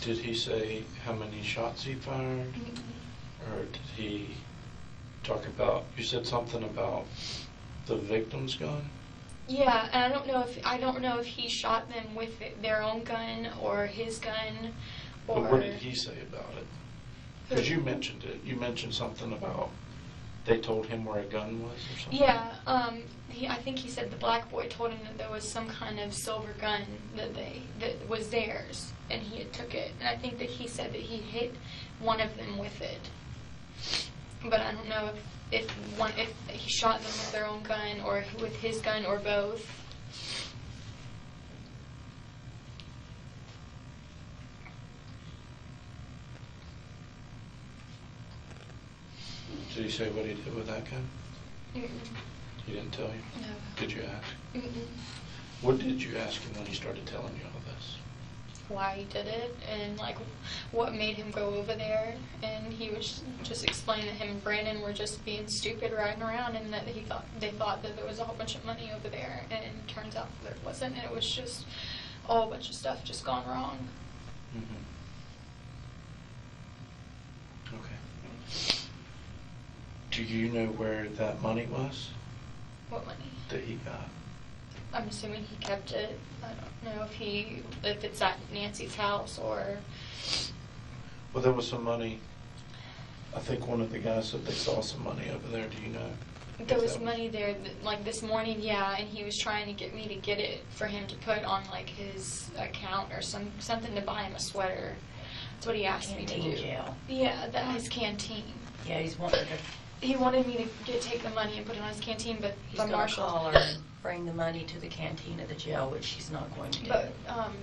Did he say how many shots he fired? Mm-hmm. Or did he talk about, you said something about the victim's gun? Yeah, and I don't know if he shot them with their own gun or his gun, or. But what did he say about it? Because you mentioned it. You mentioned something about they told him where a gun was or something. Yeah, I think he said the black boy told him that there was some kind of silver gun that was theirs, and he had took it. And I think that he said that he hit one of them with it. But I don't know if he shot them with their own gun or with his gun or both. Did he say what he did with that gun? Mm-mm. He didn't tell you? No. Did you ask? Mm-mm. What did you ask him when he started telling you all this? Why he did it and like what made him go over there, and he was just explaining that him and Brandon were just being stupid riding around, and that they thought that there was a whole bunch of money over there, and it turns out that there wasn't, and it was just a whole bunch of stuff just gone wrong. Mm-hmm. Okay. Do you know where that money was What money? that he got? I'm assuming he kept it. I don't know if it's at Nancy's house or. Well, there was some money. I think one of the guys said they saw some money over there. Do you know? There was money there, like this morning, yeah, and he was trying to get me to get it for him to put on like his account or something to buy him a sweater. That's what he asked me to do. Canteen jail. Yeah, his canteen. Yeah, he's wanting to. He wanted me to take the money and put it on his canteen, but He's the going to marshal. call her and bring the money to the canteen at the jail, which she's not going to do. But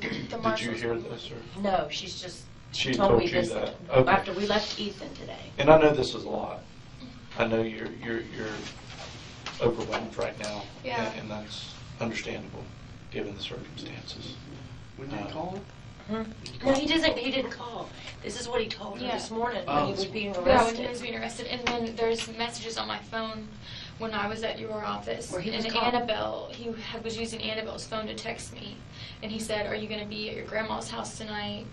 the Did marshal. you hear this, or? No, she's just She told told me you this that. Okay. after we left Ethan today. And I know this is a lot. I know you're overwhelmed right now. Yeah. And that's understandable, given the circumstances. When did you call him? No, he didn't call. This is what he told her Yeah. this morning Oh, when he was being Yeah, arrested. when he was being arrested. And then there's messages on my phone when I was at your office. Where he was and called. Annabelle, was using Annabelle's phone to text me. And he said, "Are you going to be at your grandma's house tonight?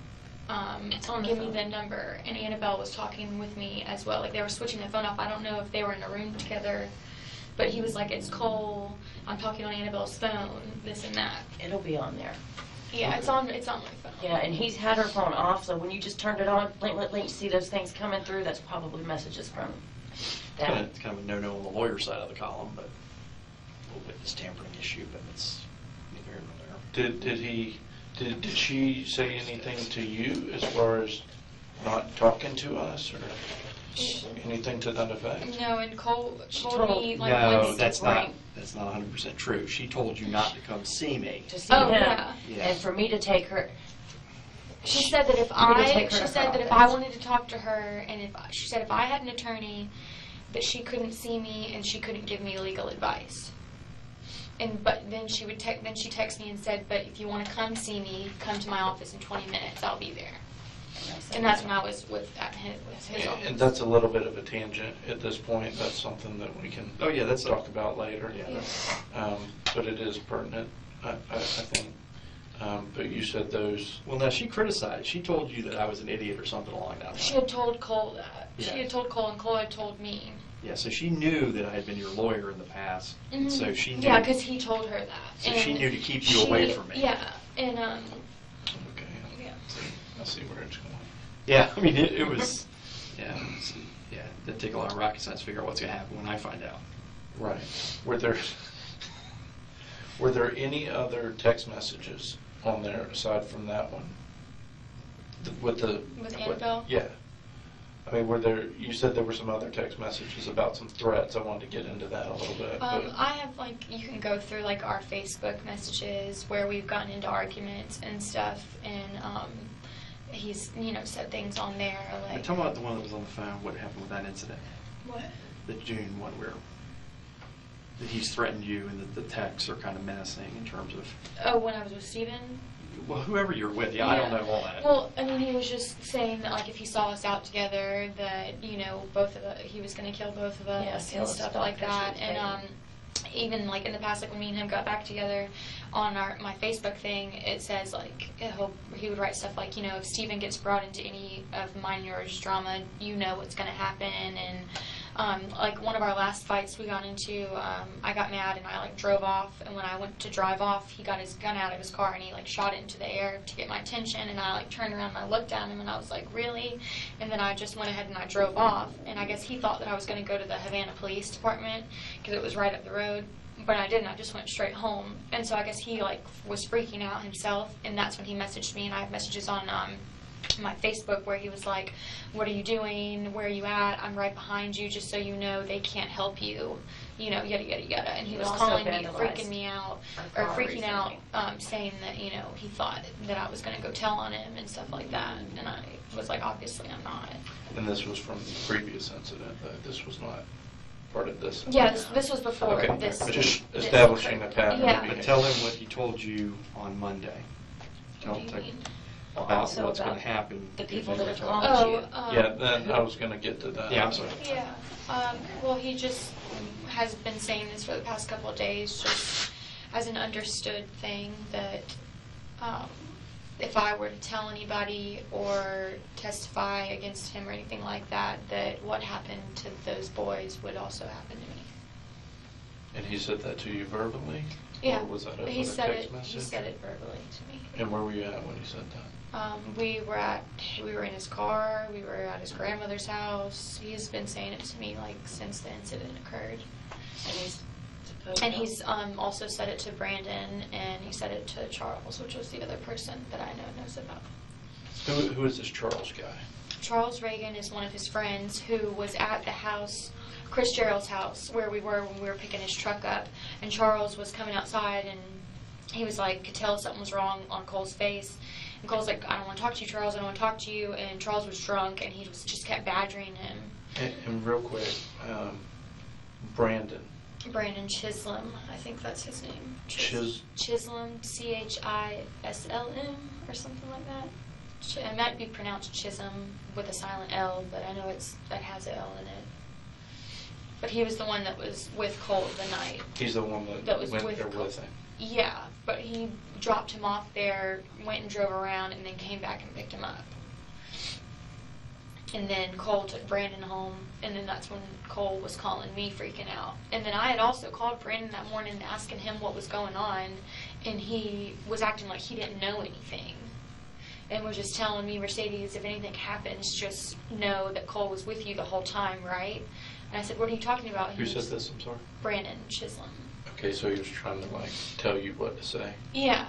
It's on the Give me phone. the number." And Annabelle was talking with me as well. Like they were switching the phone off. I don't know if they were in a room together. But he was like, "It's Cole. I'm talking on Annabelle's phone, this and that." It'll be on there. Yeah, it's on my phone. Yeah, and he's had her phone off, so when you just turned it on, blink, you see those things coming through, that's probably messages from Dad. It's kind of a no-no on the lawyer side of the column, but a little witness tampering issue, but it's neither here nor there. Did she say anything to you as far as not talking to us or anything to that effect? No, and Cole told told- me like No, once. that's right. not 100% true. She told you not to come see me. To see Oh, him, yeah. Yeah. and for me to take her. She said that if You need to take her to her if office. I wanted to talk to her, and she said if I had an attorney, that she couldn't see me and she couldn't give me legal advice. But then she texted me and said, "But if you want to come see me, come to my office in 20 minutes. I'll be there." And that's when I was with his office. And that's a little bit of a tangent at this point. That's something that we can Oh, yeah, that's talk about later. Yeah, Yeah. But it is pertinent, I think. But you said those. Well, now she criticized. She told you that I was an idiot or something along that line. She had told Cole that. Yeah. She had told Cole, and Cole had told me. Yeah, so she knew that I had been your lawyer in the past, and so she knew. Yeah, because he told her that. So and she knew to keep you away from me. Yeah, and Okay. yeah. I see where it's going. Yeah, I mean, it was, yeah, it didn't take a lot of rocket science to figure out what's going to happen when I find out. Right. Were there any other text messages on there aside from that one? With Annabelle? Yeah. I mean, you said there were some other text messages about some threats. I wanted to get into that a little bit. But I have you can go through our Facebook messages where we've gotten into arguments and stuff, and he's said things on there like. Tell me about the one that was on the phone. What happened with that incident? What? The June one where that he's threatened you, and that the texts are kind of menacing in terms of. Oh, when I was with Steven? Well, whoever you're with, I don't know all that. Well, I mean, he was just saying that if he saw us out together, that both of us, he was going to kill both of us kill and us, stuff don't like that. participate. And even in the past, when me and him got back together, on my Facebook thing, it says he would write stuff like, if Steven gets brought into any of mine and yours drama, you know what's going to happen. And one of our last fights we got into, I got mad and I drove off, and when I went to drive off, he got his gun out of his car and he shot it into the air to get my attention, and I turned around and I looked at him and I was like, really? And then I just went ahead and I drove off, and I guess he thought that I was going to go to the Havana Police Department because it was right up the road, but I didn't. I just went straight home. And so I guess he was freaking out himself, and that's when he messaged me, and I have messages on my Facebook where he was like, "What are you doing? Where are you at? I'm right behind you, just so you know they can't help you, you know, yada yada yada." And he was Also calling me, vandalized freaking me out, our or car freaking out, recently. saying that, you know, he thought that I was going to go tell on him and stuff like that. And I was like, obviously I'm not. And this was from the previous incident, though. This was not part of this. Yeah, this was before Okay, this. but just this establishing occurred. a pattern. Yeah. But tell him what he told you on Monday. What do you Tell- mean? Well, about also what's going about to happen. the if people they that have go harmed tell. you. Yeah, then I was going to get to that. Yeah, I'm sorry. Yeah. Well, he just has been saying this for the past couple of days, just as an understood thing that if I were to tell anybody or testify against him or anything like that, that what happened to those boys would also happen to me. And he said that to you verbally? Yeah. Or was that over he a said text it. message? He said it verbally to me. And where were you at when he said that? We were in his car. We were at his grandmother's house. He's been saying it to me like since the incident occurred. And he's supposed And he's also said it to Brandon, and he said it to Charles, which was the other person that I know knows about. Who is this Charles guy? Charles Reagan is one of his friends who was at the house, Chris Gerald's house, where we were when we were picking his truck up. And Charles was coming outside, and he was like, could tell something was wrong on Cole's face. And Cole's like, I don't want to talk to you, Charles. I don't want to talk to you. And Charles was drunk, and he just kept badgering him. And real quick, Brandon. Brandon Chisholm, I think that's his name. Chisholm, Chislm, or something like that. It might be pronounced Chisholm with a silent L, but I know that has an L in it. But he was the one that was with Cole the night. He's the one That that was went with there Cole. with him. Yeah, but he dropped him off there, went and drove around, and then came back and picked him up. And then Cole took Brandon home, and then that's when Cole was calling me freaking out. And then I had also called Brandon that morning asking him what was going on, and he was acting like he didn't know anything. And was just telling me, Mercedes, if anything happens, just know that Cole was with you the whole time, right? And I said, what are you talking about? Who said this? I'm sorry. Brandon Chisholm. Okay, so he was trying to like tell you what to say. Yeah.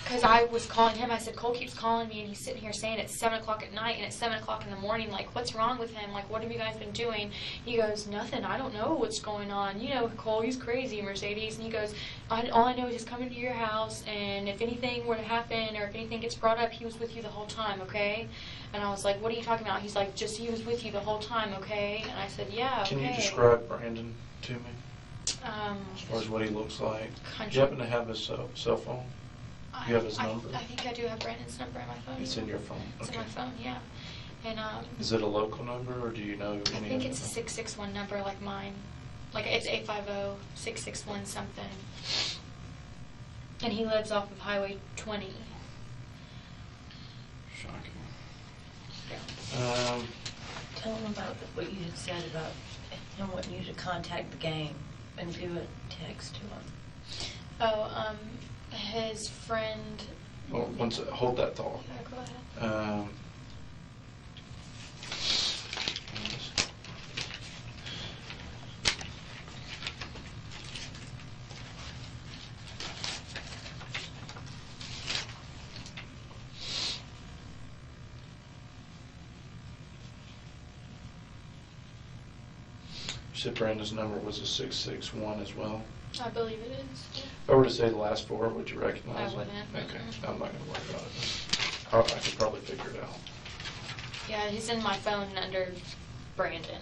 Because I was calling him. I said, Cole keeps calling me, and he's sitting here saying it's 7 o'clock at night, and it's 7 o'clock in the morning. Like, what's wrong with him? Like, what have you guys been doing? He goes, nothing. I don't know what's going on. You know, Cole, he's crazy, Mercedes. And he goes, all I know is he's coming to your house, and if anything were to happen or if anything gets brought up, he was with you the whole time, okay? And I was like, what are you talking about? He's like, just he was with you the whole time, okay? And I said, yeah, okay. Can you describe Brandon to me? As far As as what he looks like? Country. Do you happen to have his cell phone? You have his number? I think I do have Brandon's number on my phone. It's in your phone? It's Okay. in my phone, yeah. And Is it a local number, or do you know I any think of it's a them? 661 number like mine. Like it's 850-661 something. And he lives off of Highway 20. Shocking. Yeah. Tell him about what you had said about him wanting you to contact the gang and do a text to him. Oh, his friend. Well, hold that thought. Yeah, go ahead. You said Brandon's number was a 661 as well? I believe it is. If I were to say the last four, would you recognize I it? wouldn't. Okay, Mm-mm. I'm not going to worry about it. I could probably figure it out. Yeah, he's in my phone under Brandon.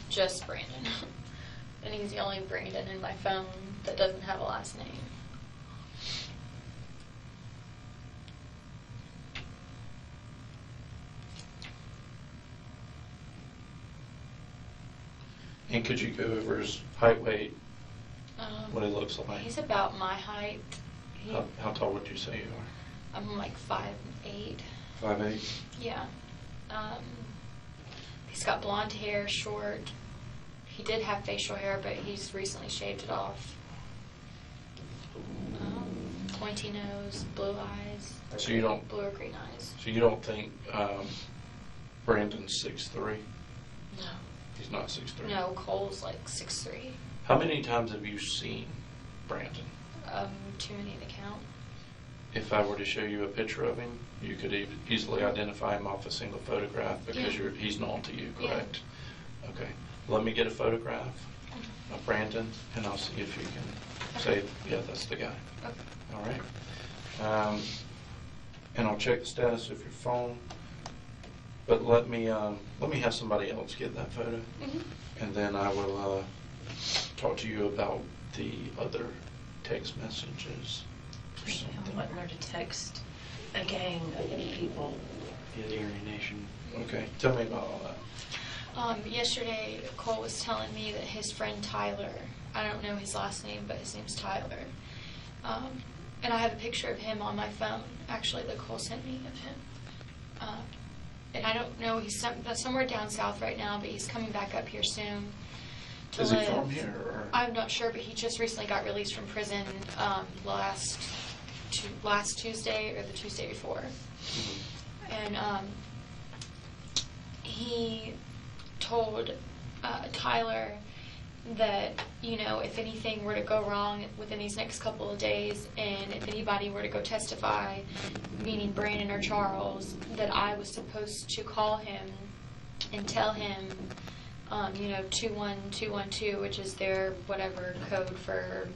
Just Brandon. And he's the only Brandon in my phone that doesn't have a last name. And could you go over his height, weight, what he looks like? He's about my height. How tall would you say you are? I'm like 5'8". 5'8"? Yeah. He's got blonde hair, short. He did have facial hair, but he's recently shaved it off. Pointy nose, blue eyes. So you don't- Blue or green eyes. So you don't think Brandon's 6'3"? No. He's not 6'3"? No, Cole's like 6'3". How many times have you seen Brandon? Too many to count. if I were to show you a picture of him, you could easily identify him off a single photograph because he's known to you, correct? Yeah. Okay. Let me get a photograph of Brandon, and I'll see if you can say, yeah, that's the guy. Okay. All right. And I'll check the status of your phone. But let me have somebody else get that photo, and then I will talk to you about the other text messages or something. I'm wanting her to text a gang of people. Yeah, the Nation. Okay, tell me about all that. Yesterday, Cole was telling me that his friend Tyler, I don't know his last name, but his name's Tyler, and I have a picture of him on my phone, actually, that Cole sent me of him. And I don't know, he's somewhere down south right now, but he's coming back up here soon to Is live. he from here? Or? I'm not sure, but he just recently got released from prison last Tuesday or the Tuesday before. And he told Tyler that, you know, if anything were to go wrong within these next couple of days, and if anybody were to go testify, meaning Brandon or Charles, that I was supposed to call him and tell him, 21212, which is their whatever code for,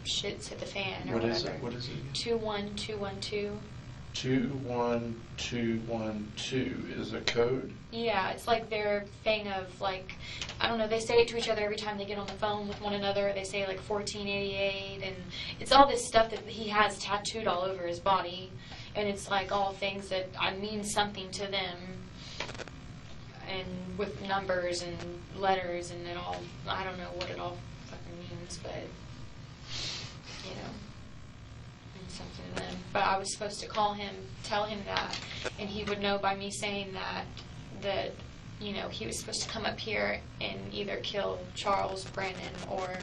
shit's hit the fan or whatever. What is it? 21212. 21212 is a code? Yeah, it's like their thing of, like, I don't know, they say it to each other every time they get on the phone with one another. They say, like, 1488, and it's all this stuff that he has tattooed all over his body, and it's, like, all things that mean something to them, and with numbers and letters, and it all, I don't know what it all fucking means, but, means something to them. But I was supposed to call him, tell him that, and he would know by me saying that he was supposed to come up here and either kill Charles, Brandon, or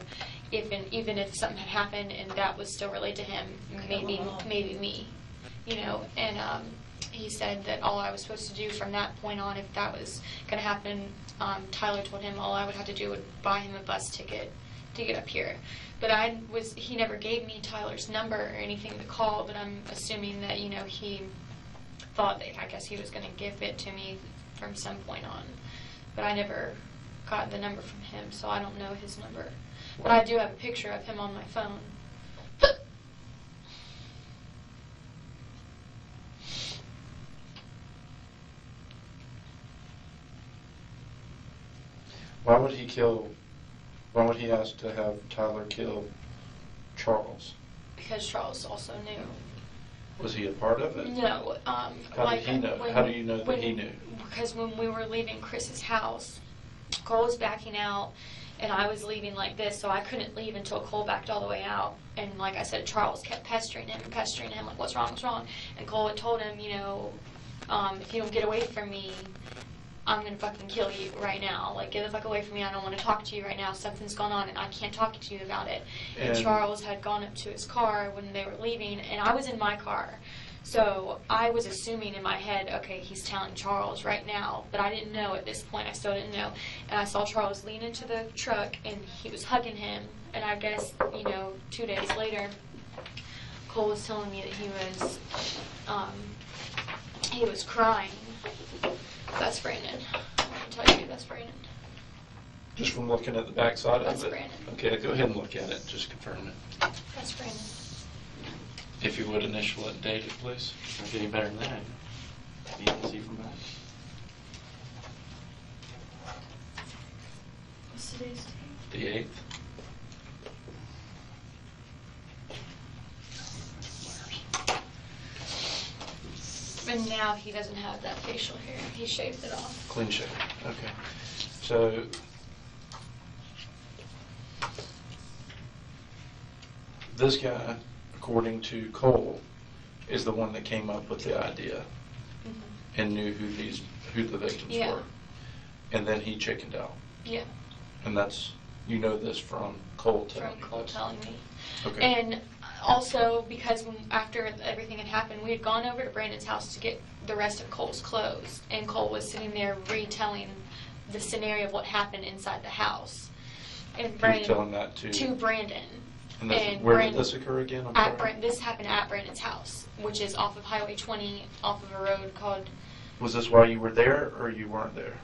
even if something had happened and that was still related to him, maybe me, and he said that all I was supposed to do from that point on, if that was going to happen, Tyler told him all I would have to do would buy him a bus ticket to get up here. But he never gave me Tyler's number or anything to call, but I'm assuming that, he thought that, I guess he was going to give it to me from some point on. But I never got the number from him, so I don't know his number. But I do have a picture of him on my phone. Why would he ask to have Tyler kill Charles? Because Charles also knew. Was he a part of it? No. How did he know? How do you know that he knew? Because when we were leaving Chris's house, Cole was backing out, and I was leaving like this, so I couldn't leave until Cole backed all the way out. And like I said, Charles kept pestering him, like, what's wrong, what's wrong? And Cole had told him, if you don't get away from me, I'm going to fucking kill you right now. Like, get the fuck away from me. I don't want to talk to you right now. Something's going on, and I can't talk to you about it. And Charles had gone up to his car when they were leaving, and I was in my car. So I was assuming in my head, okay, he's telling Charles right now. But I didn't know at this point. I still didn't know. And I saw Charles lean into the truck, and he was hugging him. And I guess, 2 days later, Cole was telling me that he was crying. That's Brandon. I can tell you that's Brandon. Just from looking at the backside of it? That's Brandon. Okay, go ahead and look at it. Just confirm it. That's Brandon. If you would initial it and date it, please. Not getting better than that. You can see from that. What's today's date? The 8th. And now he doesn't have that facial hair. He shaved it off. Clean shave. Okay. So, this guy, according to Cole, is the one that came up with the idea and knew who the victims were. And then he chickened out. Yeah. And that's, this from Cole telling you. From Cole telling me. Okay. And also, because after everything had happened, we had gone over to Brandon's house to get the rest of Cole's clothes, and Cole was sitting there retelling the scenario of what happened inside the house. And Brandon, he was telling that to Brandon. And this, And where did this occur again? I'm sorry. This happened at Brandon's house, which is off of Highway 20, off of a road called. Was this while you were there, or you weren't there?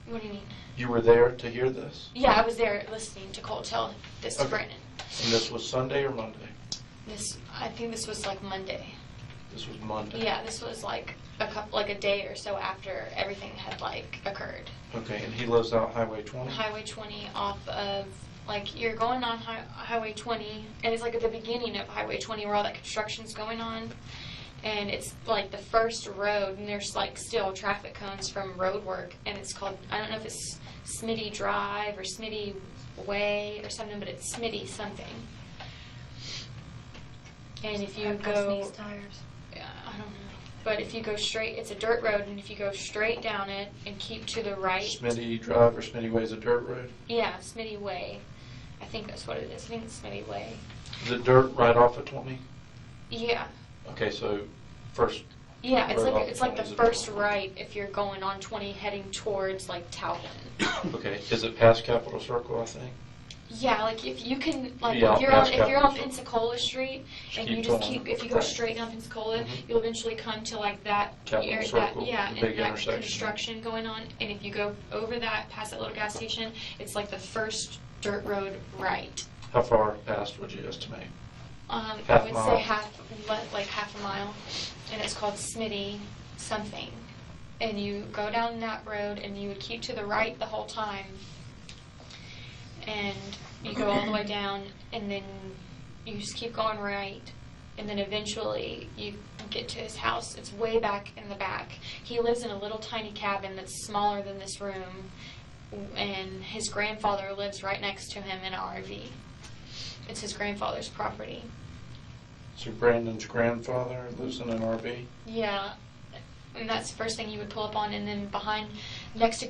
What do you mean? You were there to hear this? Yeah, I was there listening to Cole tell this to Brandon. And this was Sunday or Monday? I think this was like Monday. This was Monday. Yeah, this was like a day or so after everything had like occurred. Okay, and he lives out Highway 20? Highway 20 off of, like, you're going on Highway 20, and it's like at the beginning of Highway 20 where all that construction's going on. And it's like the first road, and there's like still traffic cones from road work, and it's called, I don't know if it's Smitty Drive or Smitty Way or something, but it's Smitty something. And if you go, yeah, I don't know. But if you go straight, it's a dirt road, and if you go straight down it and keep to the right. Smitty Drive or Smitty Way is a dirt road? Yeah, Smitty Way. I think that's what it is. I think it's Smitty Way. Is it dirt right off of 20? Yeah. Okay, so first. Yeah, it's like the 20 first right if you're going on 20 heading towards like Taubman. Okay, is it past Capitol Circle, I think? Yeah, like if you can, like Yeah, if you're past on Capitol. Pensacola Street and Keep you just going. if you go straight down Pensacola, you'll eventually come to like that Capitol area, Circle, yeah, the and big that intersection. construction going on. And if you go over that, past that little gas station, it's like the first dirt road right. How far past would you estimate? I Half would mile. say half a mile, and it's called Smitty something. And you go down that road, and you would keep to the right the whole time, and you go all the way down, and then you just keep going right, and then eventually you get to his house. It's way back in the back. He lives in a little tiny cabin that's smaller than this room, and his grandfather lives right next to him in an RV. It's his grandfather's property. So Brandon's grandfather lives in an RV? Yeah, and that's the first thing you would pull up on, and then next to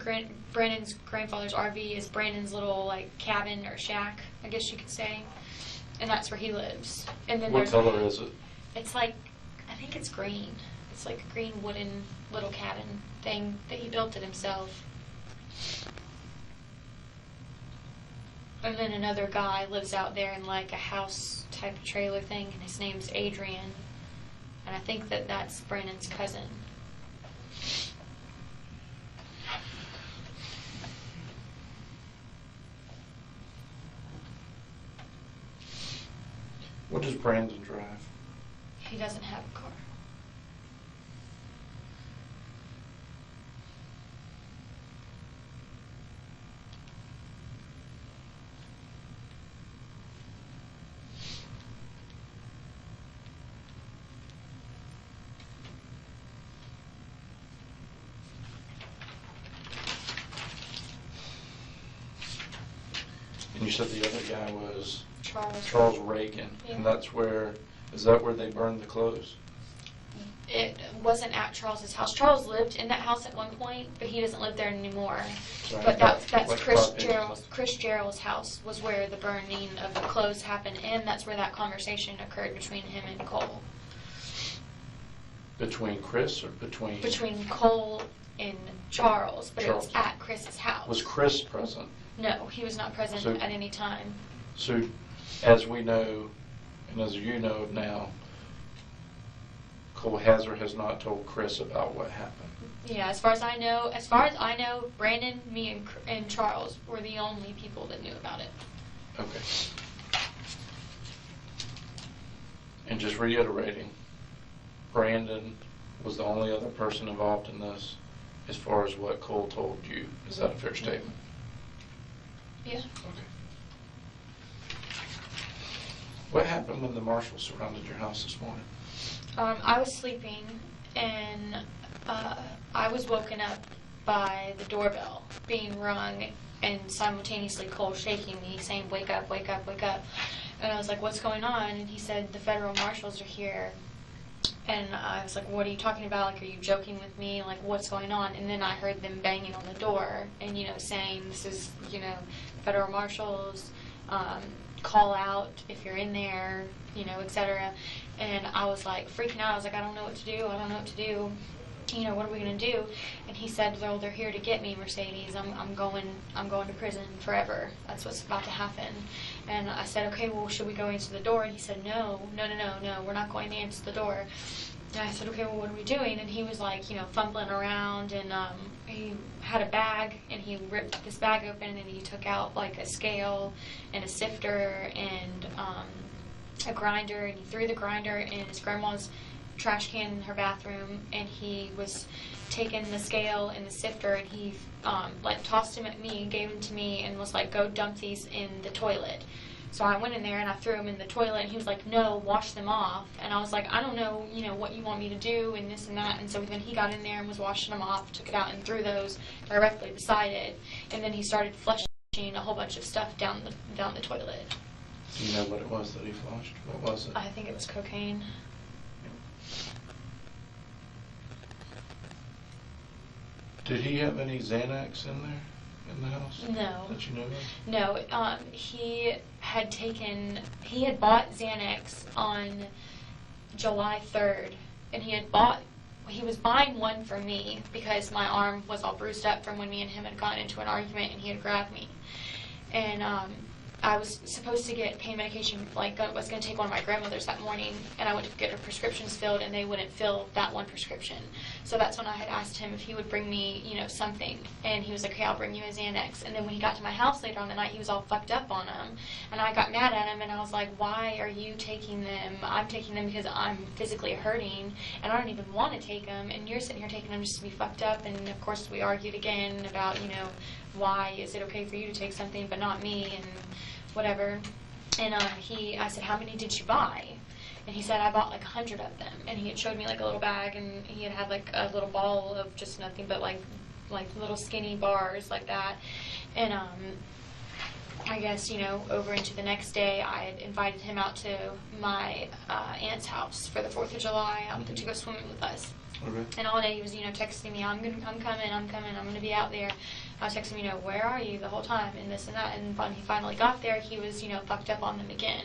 Brandon's grandfather's RV is Brandon's little like cabin or shack, I guess you could say, and that's where he lives. And then What color is it? It's like, I think it's green. It's like a green wooden little cabin thing that he built it himself. And then another guy lives out there in like a house type of trailer thing, and his name's Adrian. And I think that that's Brandon's cousin. What does Brandon drive? He doesn't have a car. And you said the other guy was Charles. Reagan, Yeah. and is that where they burned the clothes? It wasn't at Charles's house. Charles lived in that house at one point, but he doesn't live there anymore. Right. But that's Like Chris Gerald's house was where the burning of the clothes happened, and that's where that conversation occurred between him and Cole. Between Chris or between? Between Cole and Charles, but Charles. it was at Chris's house. Was Chris present? No, he was not present So- at any time. So, as we know, and as you know now, Cole has or has not told Chris about what happened. Yeah, as far as I know, Brandon, me, and Charles were the only people that knew about it. Okay. And just reiterating, Brandon was the only other person involved in this as far as what Cole told you. Is that a fair statement? Yeah. Okay. What happened when the marshals surrounded your house this morning? I was sleeping, and I was woken up by the doorbell being rung, and simultaneously Cole shaking me, saying, "Wake up, wake up, wake up." And I was like, "What's going on?" And he said, "The federal marshals are here." And I was like, "What are you talking about? Like, are you joking with me? Like, what's going on?" And then I heard them banging on the door and, saying, "This is, federal marshals, call out if you're in there, etc." And I was like freaking out. I was like, "I don't know what to do. I don't know what to do." you know, what are we going to do? And he said, well, they're here to get me, Mercedes. I'm going to prison forever. That's what's about to happen. And I said, okay, well, should we go answer the door? And he said, no, we're not going to answer the door. And I said, okay, well, what are we doing? And he was like, you know, fumbling around, and he had a bag, and he ripped this bag open, and he took out like a scale and a sifter and a grinder, and he threw the grinder in his grandma's trash can in her bathroom, and he was taking the scale and the sifter, and he like tossed him at me, gave them to me, and was like, go dump these in the toilet. So I went in there and I threw them in the toilet, and he was like, no, wash them off. And I was like, I don't know, you know, what you want me to do and this and that. And so then he got in there and was washing them off, took it out and threw those directly beside it. And then he started flushing a whole bunch of stuff down the toilet. Do you know what it was that he flushed? What was it? I think it was cocaine. Did he have any Xanax in there, in the house? No. That you know of? No, he had bought Xanax on July 3rd, and he was buying one for me because my arm was all bruised up from when me and him had gotten into an argument and he had grabbed me. And I was supposed to get pain medication, like I was going to take one of my grandmother's that morning, and I went to get her prescriptions filled, and they wouldn't fill that one prescription. So that's when I had asked him if he would bring me, you know, something, and he was like, okay, I'll bring you a Xanax. And then when he got to my house later on the night, he was all fucked up on them, and I got mad at him, and I was like, why are you taking them? I'm taking them because I'm physically hurting, and I don't even want to take them, and you're sitting here taking them just to be fucked up. And of course we argued again about, you know, why is it okay for you to take something but not me, and whatever. And I said, how many did you buy? And he said, I bought like 100 of them. And he had showed me like a little bag, and he had like a little ball of just nothing but like little skinny bars like that. And I guess, you know, over into the next day, I had invited him out to my aunt's house for the 4th of July to go swimming with us. Okay. And all day he was, you know, texting me, I'm coming, I'm going to be out there. I was texting him, you know, where are you the whole time, and this and that. And when he finally got there, he was, you know, fucked up on them again.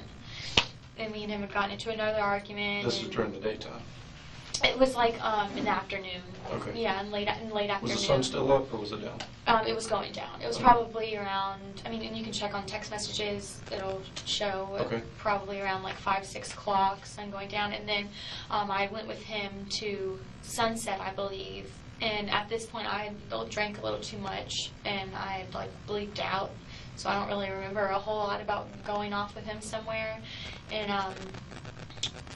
And me and him had gotten into another argument. This was during the daytime? It was like in the afternoon. Okay. Yeah, in late afternoon. Was the sun still up, or was it down? It was going down. It was Okay. probably around, I mean, and you can check on text messages, it'll show Okay. probably around like 5, 6 o'clock, sun going down. And then I went with him to Sunset, I believe. And at this point, I had drank a little too much, and I had like bleeped out. So I don't really remember a whole lot about going off with him somewhere. And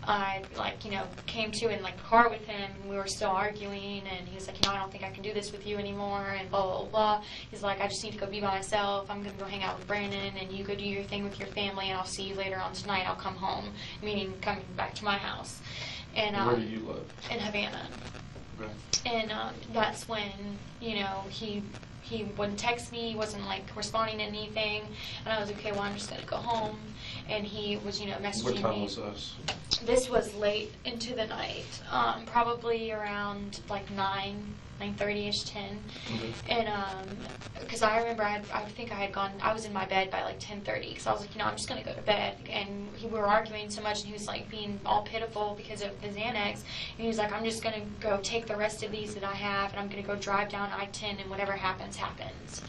I, like, you know, came to in like the car with him, and we were still arguing, and he was like, you know, I don't think I can do this with you anymore, and blah, blah, blah. He's like, I just need to go be by myself. I'm going to go hang out with Brandon, and you go do your thing with your family, and I'll see you later on tonight. I'll come home, meaning coming back to my house. And Where do you live? In Havana. Okay. And that's when, you know, he wouldn't text me, he wasn't like responding to anything, and I was okay, well, I'm just going to go home. And he was, you know, messaging me. What time was this? This was late into the night, probably around like 9:30ish, 10. Okay. And because I remember I think I was in my bed by like 10:30, because I was like, you know, I'm just going to go to bed. And we were arguing so much, and he was like being all pitiful because of the Xanax. And he was like, I'm just going to go take the rest of these that I have, and I'm going to go drive down I-10, and whatever happens, happens.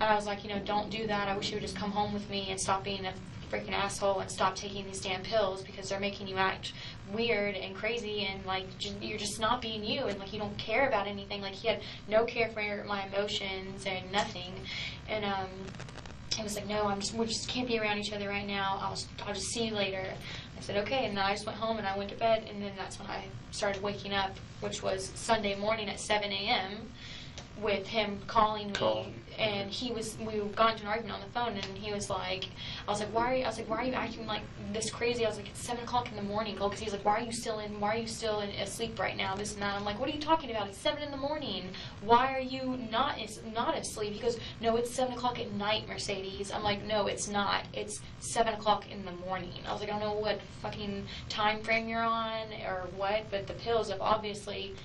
And I was like, you know, don't do that. I wish you would just come home with me and stop being a freaking asshole and stop taking these damn pills, because they're making you act weird and crazy, and like you're just not being you, and like you don't care about anything. Like he had no care for my emotions and nothing. And I was like, no, we just can't be around each other right now. I'll just see you later. I said okay, and then I just went home and I went to bed, and then that's when I started waking up, which was Sunday morning at 7 a.m. with him calling me. And we got into an argument on the phone, and he was like, I was like, why are you acting like this crazy? I was like, it's 7 o'clock in the morning, because he's like, why are you still asleep right now, this and that. I'm like, what are you talking about? It's 7 in the morning. Why are you not asleep? He goes, no, it's 7 o'clock at night, Mercedes. I'm like, no, it's not. It's 7 o'clock in the morning. I was like, I don't know what fucking time frame you're on or what, but the pills have obviously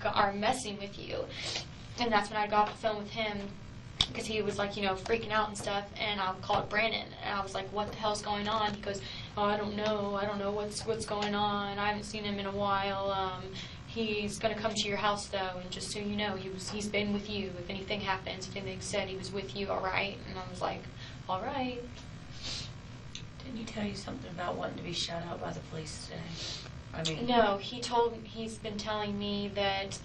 are messing with you. And that's when I got off the phone with him, because he was like, you know, freaking out and stuff, and I called Brandon, and I was like, what the hell's going on? He goes, oh, I don't know what's going on. I haven't seen him in a while. he's going to come to your house, though, and just so you know, he's been with you. If anything happens, if anything said, he was with you, all right? And I was like, all right. Didn't he tell you something about wanting to be shut out by the police today? I mean, No, he's been telling me that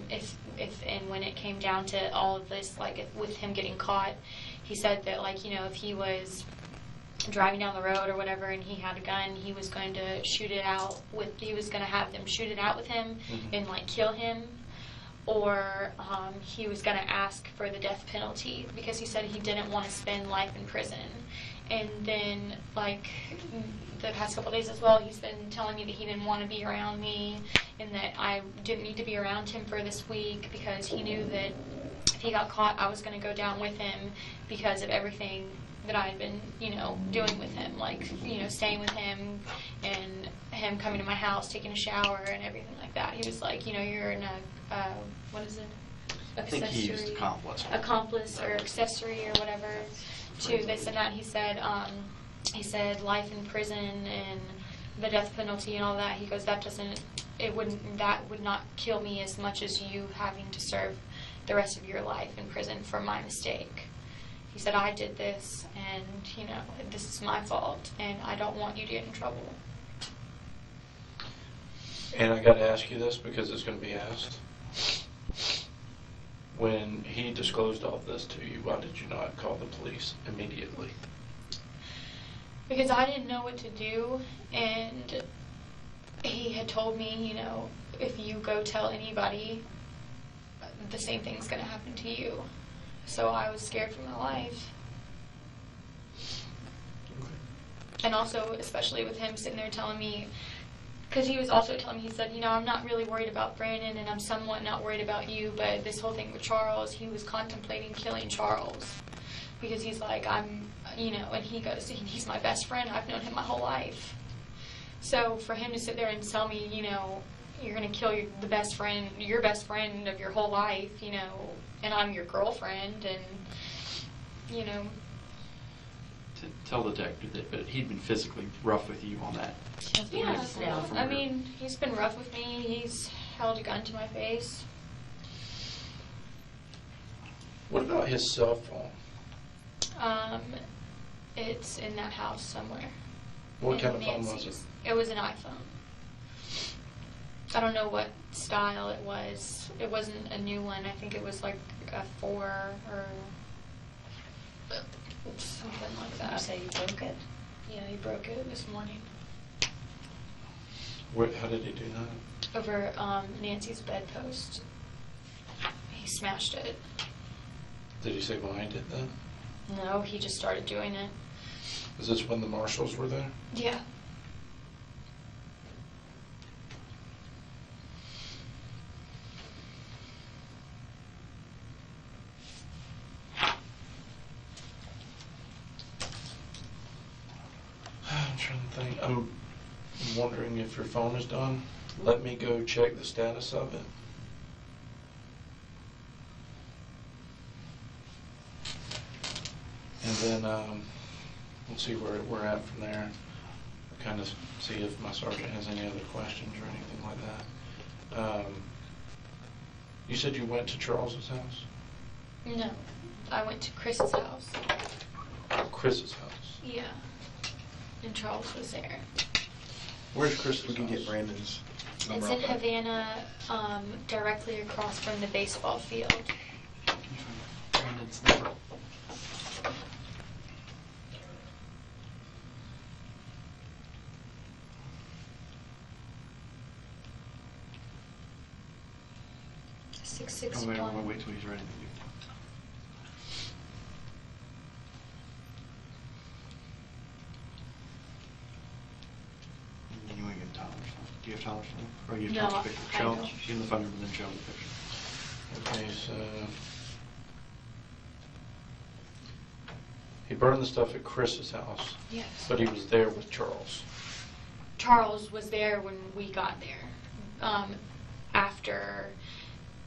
if and when it came down to all of this, like with him getting caught, he said that, like, you know, if he was driving down the road or whatever and he had a gun, he was going to shoot it out he was going to have them shoot it out with him and like kill him, or he was going to ask for the death penalty because he said he didn't want to spend life in prison. And then, like, the past couple days as well, he's been telling me that he didn't want to be around me and that I didn't need to be around him for this week because he knew that if he got caught, I was going to go down with him because of everything that I had been, you know, doing with him, like, you know, staying with him and him coming to my house, taking a shower and everything like that. He was like, you know, you're an, what is it? I think he used accomplice or accessory or whatever to this and that. He said life in prison and the death penalty and all that. He goes, that would not kill me as much as you having to serve the rest of your life in prison for my mistake. He said, I did this and, you know, this is my fault and I don't want you to get in trouble. And I got to ask you this because it's going to be asked. When he disclosed all this to you, why did you not call the police immediately? Because I didn't know what to do, and he had told me, you know, if you go tell anybody, the same thing's going to happen to you. So I was scared for my life. And also, especially with him sitting there telling me, because he was also telling me, he said, you know, I'm not really worried about Brandon and I'm somewhat not worried about you, but this whole thing with Charles, he was contemplating killing Charles. Because he's like, you know, and he goes, he's my best friend. I've known him my whole life. So for him to sit there and tell me, you know, you're going to kill your best friend of your whole life, you know, and I'm your girlfriend, and, you know. To tell the detective that, but he'd been physically rough with you on that. Yeah, I mean, he's been rough with me. He's held a gun to my face. What about his cell phone? It's in that house somewhere. What kind of phone was it? It was an iPhone. I don't know what style it was. It wasn't a new one. I think it was like a 4 or something like that. You say you broke it? Yeah, he broke it this morning. How did he do that? Over Nancy's bedpost. He smashed it. Did he say why he did that? No, he just started doing it. Is this when the marshals were there? Yeah. I'm trying to think. I'm wondering if your phone is done. Let me go check the status of it. And then we'll see where we're at from there. Kind of see if my sergeant has any other questions or anything like that. You said you went to Charles's house? No, I went to Chris's house. Chris's house? Yeah. And Charles was there. Where's Chris's We can house? get Brandon's number It's in off that. Havana, directly across from the baseball field. Brandon's number. Oh, wait till he's ready. And then you want to get Tyler's phone. Do you have Tyler's phone? Or you have No, Tyler's picture? I Show don't. give him the phone number, then show him the picture. Okay, so he burned the stuff at Chris's house, Yes. but he was there with Charles. Charles was there when we got there. After,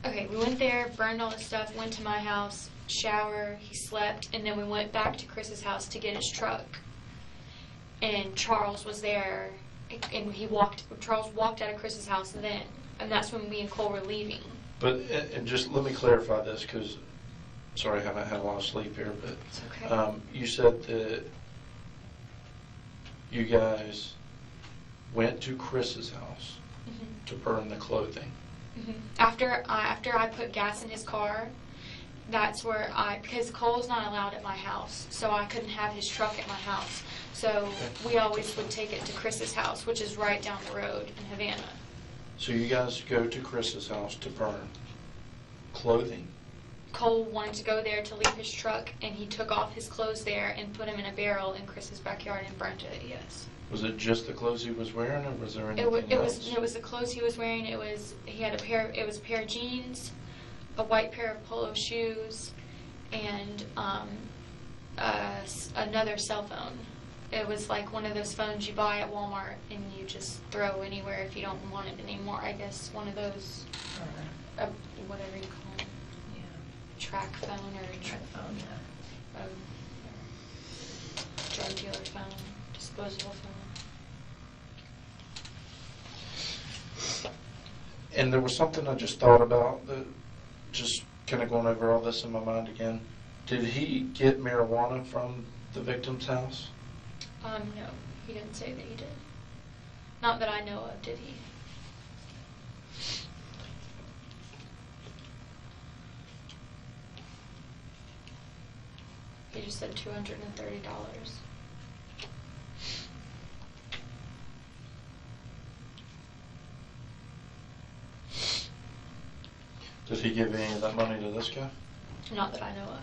okay, we went there, burned all the stuff, went to my house, shower, he slept, and then we went back to Chris's house to get his truck. And Charles was there, and Charles walked out of Chris's house then, and that's when me and Cole were leaving. But, and just let me clarify this, because, sorry, I haven't had a lot of sleep here, but It's okay. you said that you guys went to Chris's house Mhm. to burn the clothing. Mhm. After I put gas in his car, that's where because Cole's not allowed at my house, so I couldn't have his truck at my house. So we always would take it to Chris's house, which is right down the road in Havana. So you guys go to Chris's house to burn clothing. Cole wanted to go there to leave his truck, and he took off his clothes there and put them in a barrel in Chris's backyard and burnt it. Yes. Was it just the clothes he was wearing, or was there It anything was else? the clothes he was wearing. It was a pair of jeans, a white pair of polo shoes, and another cell phone. It was like one of those phones you buy at Walmart and you just throw anywhere if you don't want it anymore. I guess one of those, whatever you call them, Yeah. track phone or Track phone, yeah. Drug dealer phone, disposable phone. And there was something I just thought about, that just kind of going over all this in my mind again. Did he get marijuana from the victim's house? No, he didn't say that he did. Not that I know of, did he? He just said $230. Did he give any of that money to this guy? Not that I know of.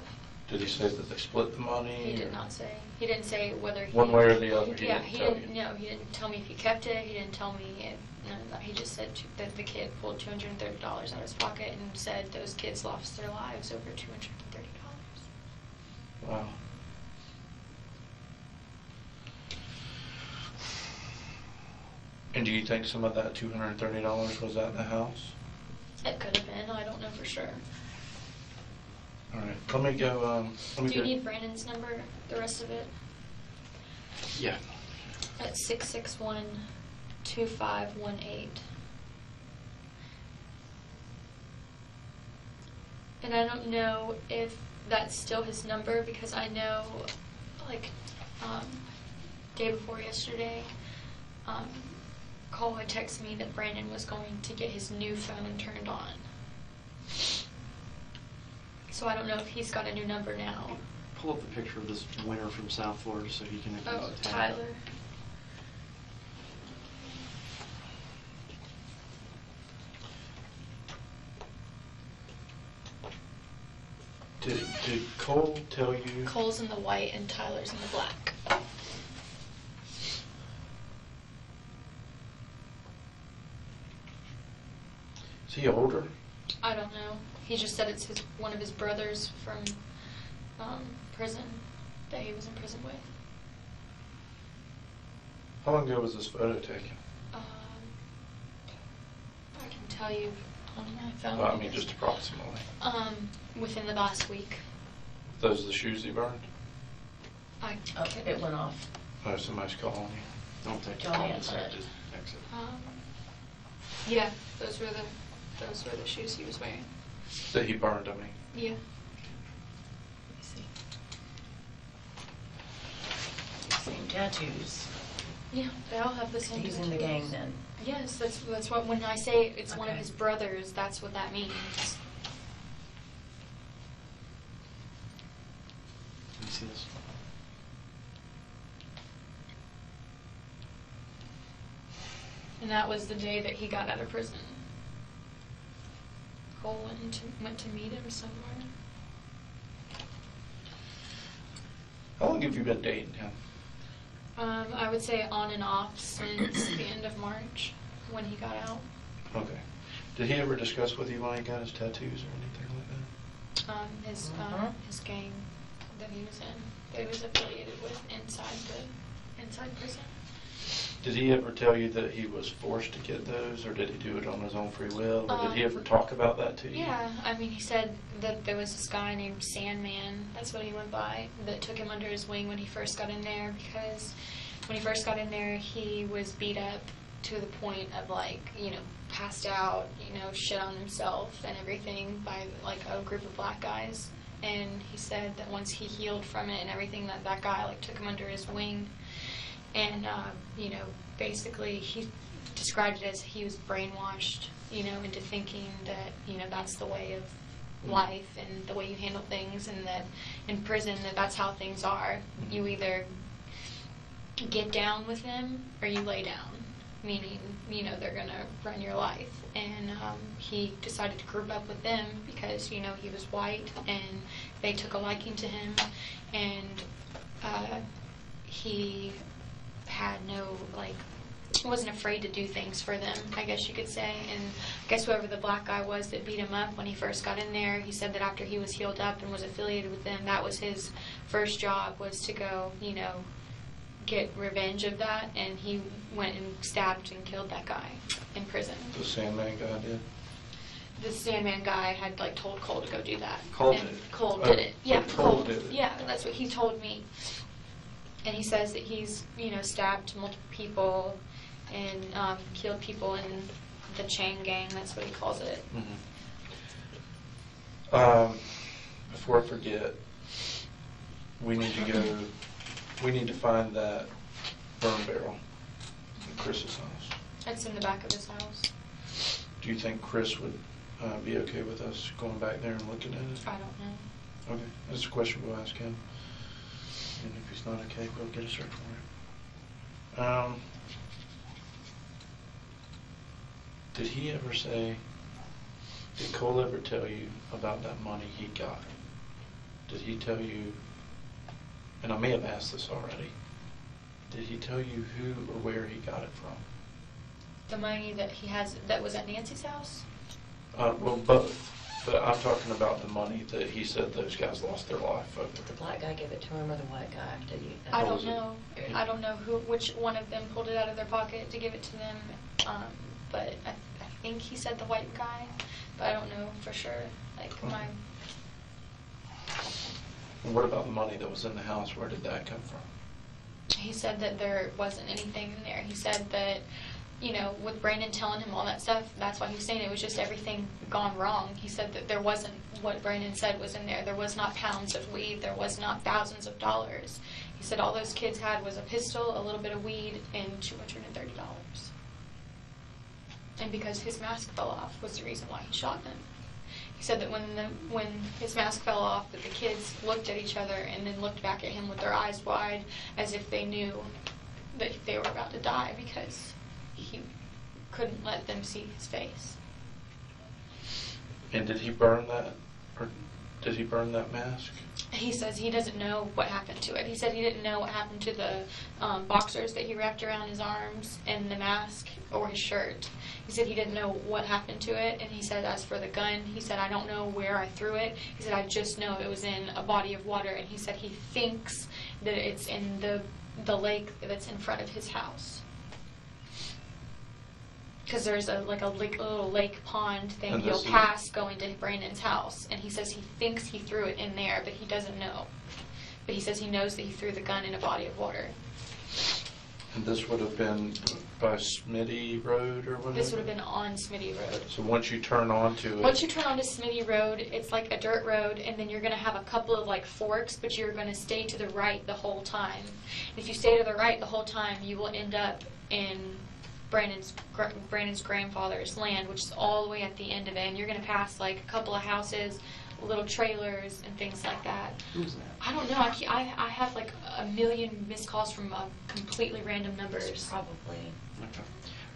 Did he say that they split the money? He did not say. He didn't say whether he... One way or the other, he Yeah, didn't he tell didn't. you? No, he didn't tell me if he kept it. He didn't tell me if... None of that. He just said that the kid pulled $230 out of his pocket and said those kids lost their lives over $230. Wow. And do you think some of that $230 was at the house? It could have been. I don't know for sure. All right, let me go, Do you need Brandon's number, the rest of it? Yeah. It's 661-2518. And I don't know if that's still his number, because I know, like, day before yesterday, Cole had texted me that Brandon was going to get his new phone turned on. So I don't know if he's got a new number now. Pull up the picture of this winner from South Florida so he can... Oh, Tyler. Did Cole tell you? Cole's in the white and Tyler's in the black. Is he older? I don't know. He just said it's one of his brothers from prison that he was in prison with. How long ago was this photo taken? I can tell you on my phone. Well, I mean, just approximately. Within the last week. Those are the shoes he burned? Oh, it went off. Oh, somebody's calling you. Don't take Don't it. answer it. Just exit. Yeah, those were the shoes he was wearing. That he burned, I mean. Yeah. Same tattoos. Yeah, they all have the same He's in the tattoos. gang then. Yes, that's what, when I say it's one of Okay. his brothers, that's what that means. Can you see this? And that was the day that he got out of prison. Cole went to meet him somewhere. How long have you been dating him? I would say on and off since the end of March when he got out. Okay. Did he ever discuss with you why he got his tattoos or anything like that? His gang that he was in, that he was affiliated with inside prison. Did he ever tell you that he was forced to get those, or did he do it on his own free will, or did he ever talk about that to you? Yeah, I mean, he said that there was this guy named Sandman, that's what he went by, that took him under his wing when he first got in there, because when he first got in there, he was beat up to the point of like, you know, passed out, you know, shit on himself and everything by like a group of black guys. And he said that once he healed from it and everything, that guy like took him under his wing. And, you know, basically he described it as he was brainwashed, you know, into thinking that, you know, that's the way of life and the way you handle things, and that in prison that's how things are. You either get down with them or you lay down, meaning, you know, they're going to run your life. And he decided to group up with them because, you know, he was white and they took a liking to him, and he had no, like, wasn't afraid to do things for them, I guess you could say. And I guess whoever the black guy was that beat him up when he first got in there, he said that after he was healed up and was affiliated with them, that was his first job, was to go, you know, get revenge of that. And he went and stabbed and killed that guy in prison. The Sandman guy did? The Sandman guy had like told Cole to go do that. Cole And did it? Cole Oh, did it. Yeah, Cole did it. Yeah, that's what he told me. And he says that he's, you know, stabbed multiple people and killed people in the chain gang. That's what he calls it. Before I forget, we need to find that burn barrel in Chris's house. It's in the back of his house. Do you think Chris would be okay with us going back there and looking at it? I don't know. Okay, that's a question we'll ask him. And if he's not okay, we'll get a search warrant. Did he ever say, did Cole ever tell you about that money he got? Did he tell you, and I may have asked this already, did he tell you who or where he got it from? The money that he has, that was at Nancy's house? Well, both. But I'm talking about the money that he said those guys lost their life over. Did the black guy give it to him or the white guy? Did you? I don't know. I don't know which one of them pulled it out of their pocket to give it to them. But I think he said the white guy, but I don't know for sure. Like And what about the money that was in the house? Where did that come from? He said that there wasn't anything in there. He said that, you know, with Brandon telling him all that stuff, that's why he was saying it was just everything gone wrong. He said that there wasn't what Brandon said was in there. There was not pounds of weed. There was not thousands of dollars. He said all those kids had was a pistol, a little bit of weed, and $230. And because his mask fell off was the reason why he shot them. He said that when his mask fell off, that the kids looked at each other and then looked back at him with their eyes wide as if they knew that they were about to die because he couldn't let them see his face. And did he burn that? Or did he burn that mask? He says he doesn't know what happened to it. He said he didn't know what happened to the boxers that he wrapped around his arms and the mask or his shirt. He said he didn't know what happened to it. And he said, as for the gun, he said, I don't know where I threw it. He said, I just know it was in a body of water. And he said he thinks that it's in the lake that's in front of his house. Because there's a little lake pond thing you'll pass going to Brandon's house. And he says he thinks he threw it in there, but he doesn't know. But he says he knows that he threw the gun in a body of water. And this would have been by Smitty Road or whatever? This would have been on Smitty Road. So once you turn onto it... Once you turn onto Smitty Road, it's like a dirt road, and then you're going to have a couple of like forks, but you're going to stay to the right the whole time. If you stay to the right the whole time, you will end up in Brandon's grandfather's land, which is all the way at the end of it. And you're going to pass like a couple of houses, little trailers, and things like that. Who's that? I don't know. I have like a million missed calls from completely random numbers. Probably. Okay.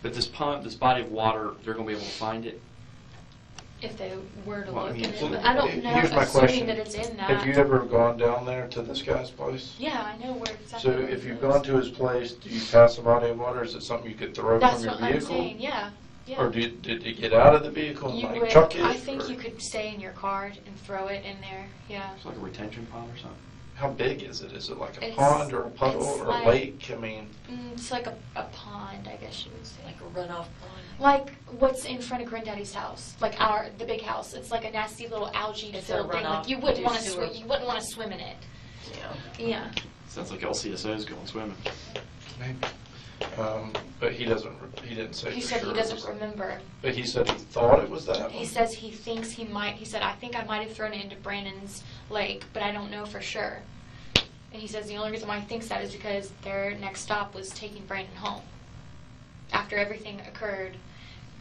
But this pond, this body of water, they're going to be able to find it? If they were to Well, I look mean, at it. Well, But I don't know, here's my assuming question. that it's in that. Have you ever gone down there to this guy's place? Yeah, I know where exactly. So where if it you've is. gone to his place, do you pass a body of water? Is it something you could throw That's from your what I'm vehicle? saying, yeah. Or did you get out of the vehicle and You like would, chuck it? I think or- you could stay in your car and throw it in there, yeah. It's like a retention pond or something? How big is it? Is it like a It's- pond or a puddle it's or like- a lake? I mean, It's like a pond, I guess you would say. Like a runoff pond. Like what's in front of Granddaddy's house, like the big house. It's like a nasty little algae Is there a filled thing. runoff Like you wouldn't to want to sewer? swim. You wouldn't want to swim in it. Yeah. Yeah. Sounds like LCSO's going swimming. Maybe. But he didn't say He for said sure he it doesn't was that. remember. But he said he thought it was that He one? says he thinks he might. He said, I think I might have thrown it into Brandon's lake, but I don't know for sure. And he says the only reason why he thinks that is because their next stop was taking Brandon home. After everything occurred,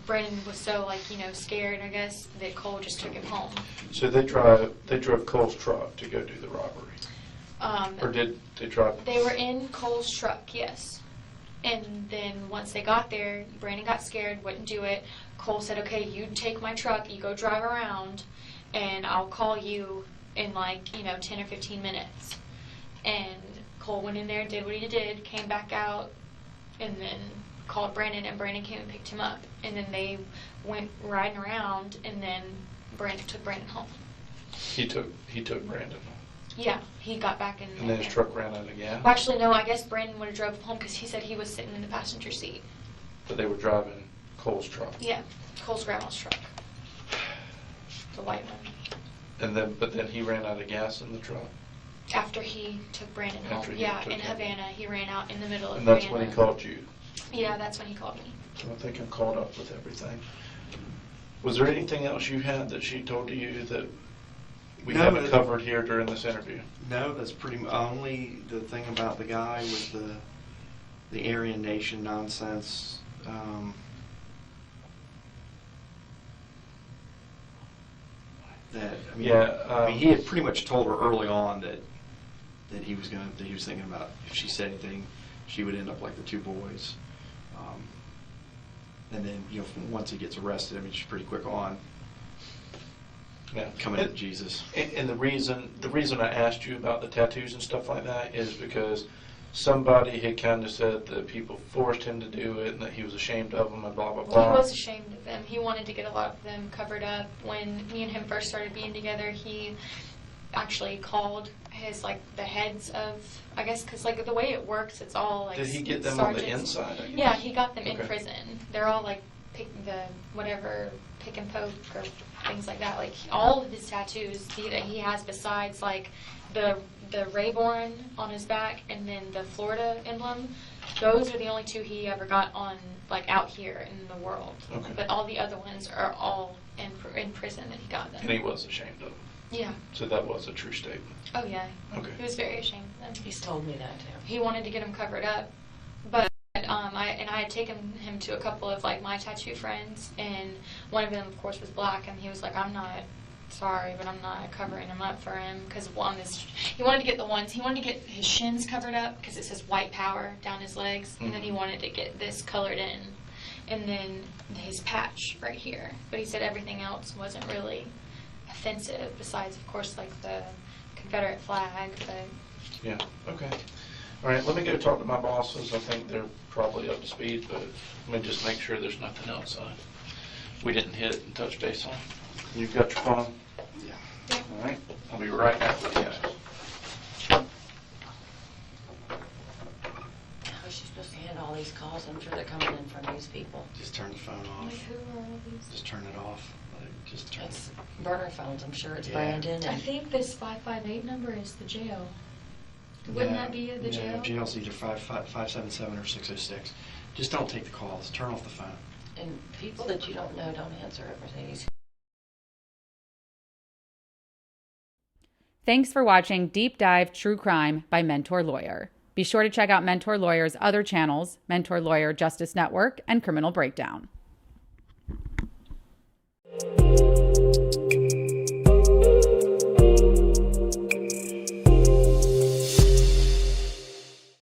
Brandon was so, scared, I guess, that Cole just took him home. So they drove Cole's truck to go do the robbery? Or did they drive? They were in Cole's truck, yes. And then once they got there, Brandon got scared, wouldn't do it. Cole said, okay, you take my truck, you go drive around, and I'll call you in 10 or 15 minutes. And Cole went in there, did what he did, came back out, and then called Brandon, and Brandon came and picked him up. And then they went riding around, and then Brandon took Brandon home. He took Brandon. Yeah, he got back in. And then his truck ran out of gas? Well, actually, no, I guess Brandon would have drove home because he said he was sitting in the passenger seat. But they were driving Cole's truck? Yeah, Cole's grandma's truck. The white one. But then he ran out of gas in the truck? After he took Brandon home. After he Yeah, took in him. Havana, he ran out in the middle of And that's Havana. when he called you? Yeah, that's when he called me. So I think I'm caught up with everything. Was there anything else you had that she told you that we No, haven't covered here during this interview? No, that's pretty only the thing about the guy with the Aryan Nation nonsense. He had pretty much told her early on that he was thinking about if she said anything, she would end up like the two boys. And then once he gets arrested, she's pretty quick on. Yeah. Coming to Jesus. And the reason I asked you about the tattoos and stuff like that is because somebody had kind of said that people forced him to do it and that he was ashamed of them and blah, blah, blah. He was ashamed of them. He wanted to get a lot of them covered up. When me and him first started being together, he actually called the heads of, I guess, because the way it works, it's all Did he get them sergeants. on the inside, I guess? Yeah, he got them in Okay. prison. They're all pick and poke or things like that. All of his tattoos that he has besides the Rayborn on his back and then the Florida emblem, those are the only two he ever got on out here in the world. Okay. But all the other ones are all in prison that he got them. And he was ashamed of them. Yeah. So that was a true statement. Oh yeah. Okay. He was very ashamed of them. He's told me that too. He wanted to get them covered up, but I had taken him to a couple of my tattoo friends, and one of them of course was black, and he was like, I'm not sorry, but I'm not covering him up for him because he wanted to get his shins covered up because it says white power down his legs, and then he wanted to get this colored in, and then his patch right here. But he said everything else wasn't really offensive besides of course the Confederate flag, but Yeah, okay. All right, let me go talk to my bosses. I think they're probably up to speed, but let me just make sure there's nothing else we didn't hit and touch base on. You've got your phone? Yeah. All right, I'll be right back with you guys. How is she supposed to handle all these calls? I'm sure they're coming in from these people. Just turn the phone off. who are all these? Just turn it off. Just turn It's it. burner phones. I'm sure it's Yeah. Brandon. I And think this 558 number is the jail. Wouldn't that be the jail? No, jail's either 577 or 606. Just don't take the calls. Turn off the phone. and people that you don't know don't answer it, Mercedes. Thanks for watching Deep Dive True Crime by Mentor Lawyer. Be sure to check out Mentor Lawyer's other channels, Mentor Lawyer Justice Network and Criminal Breakdown.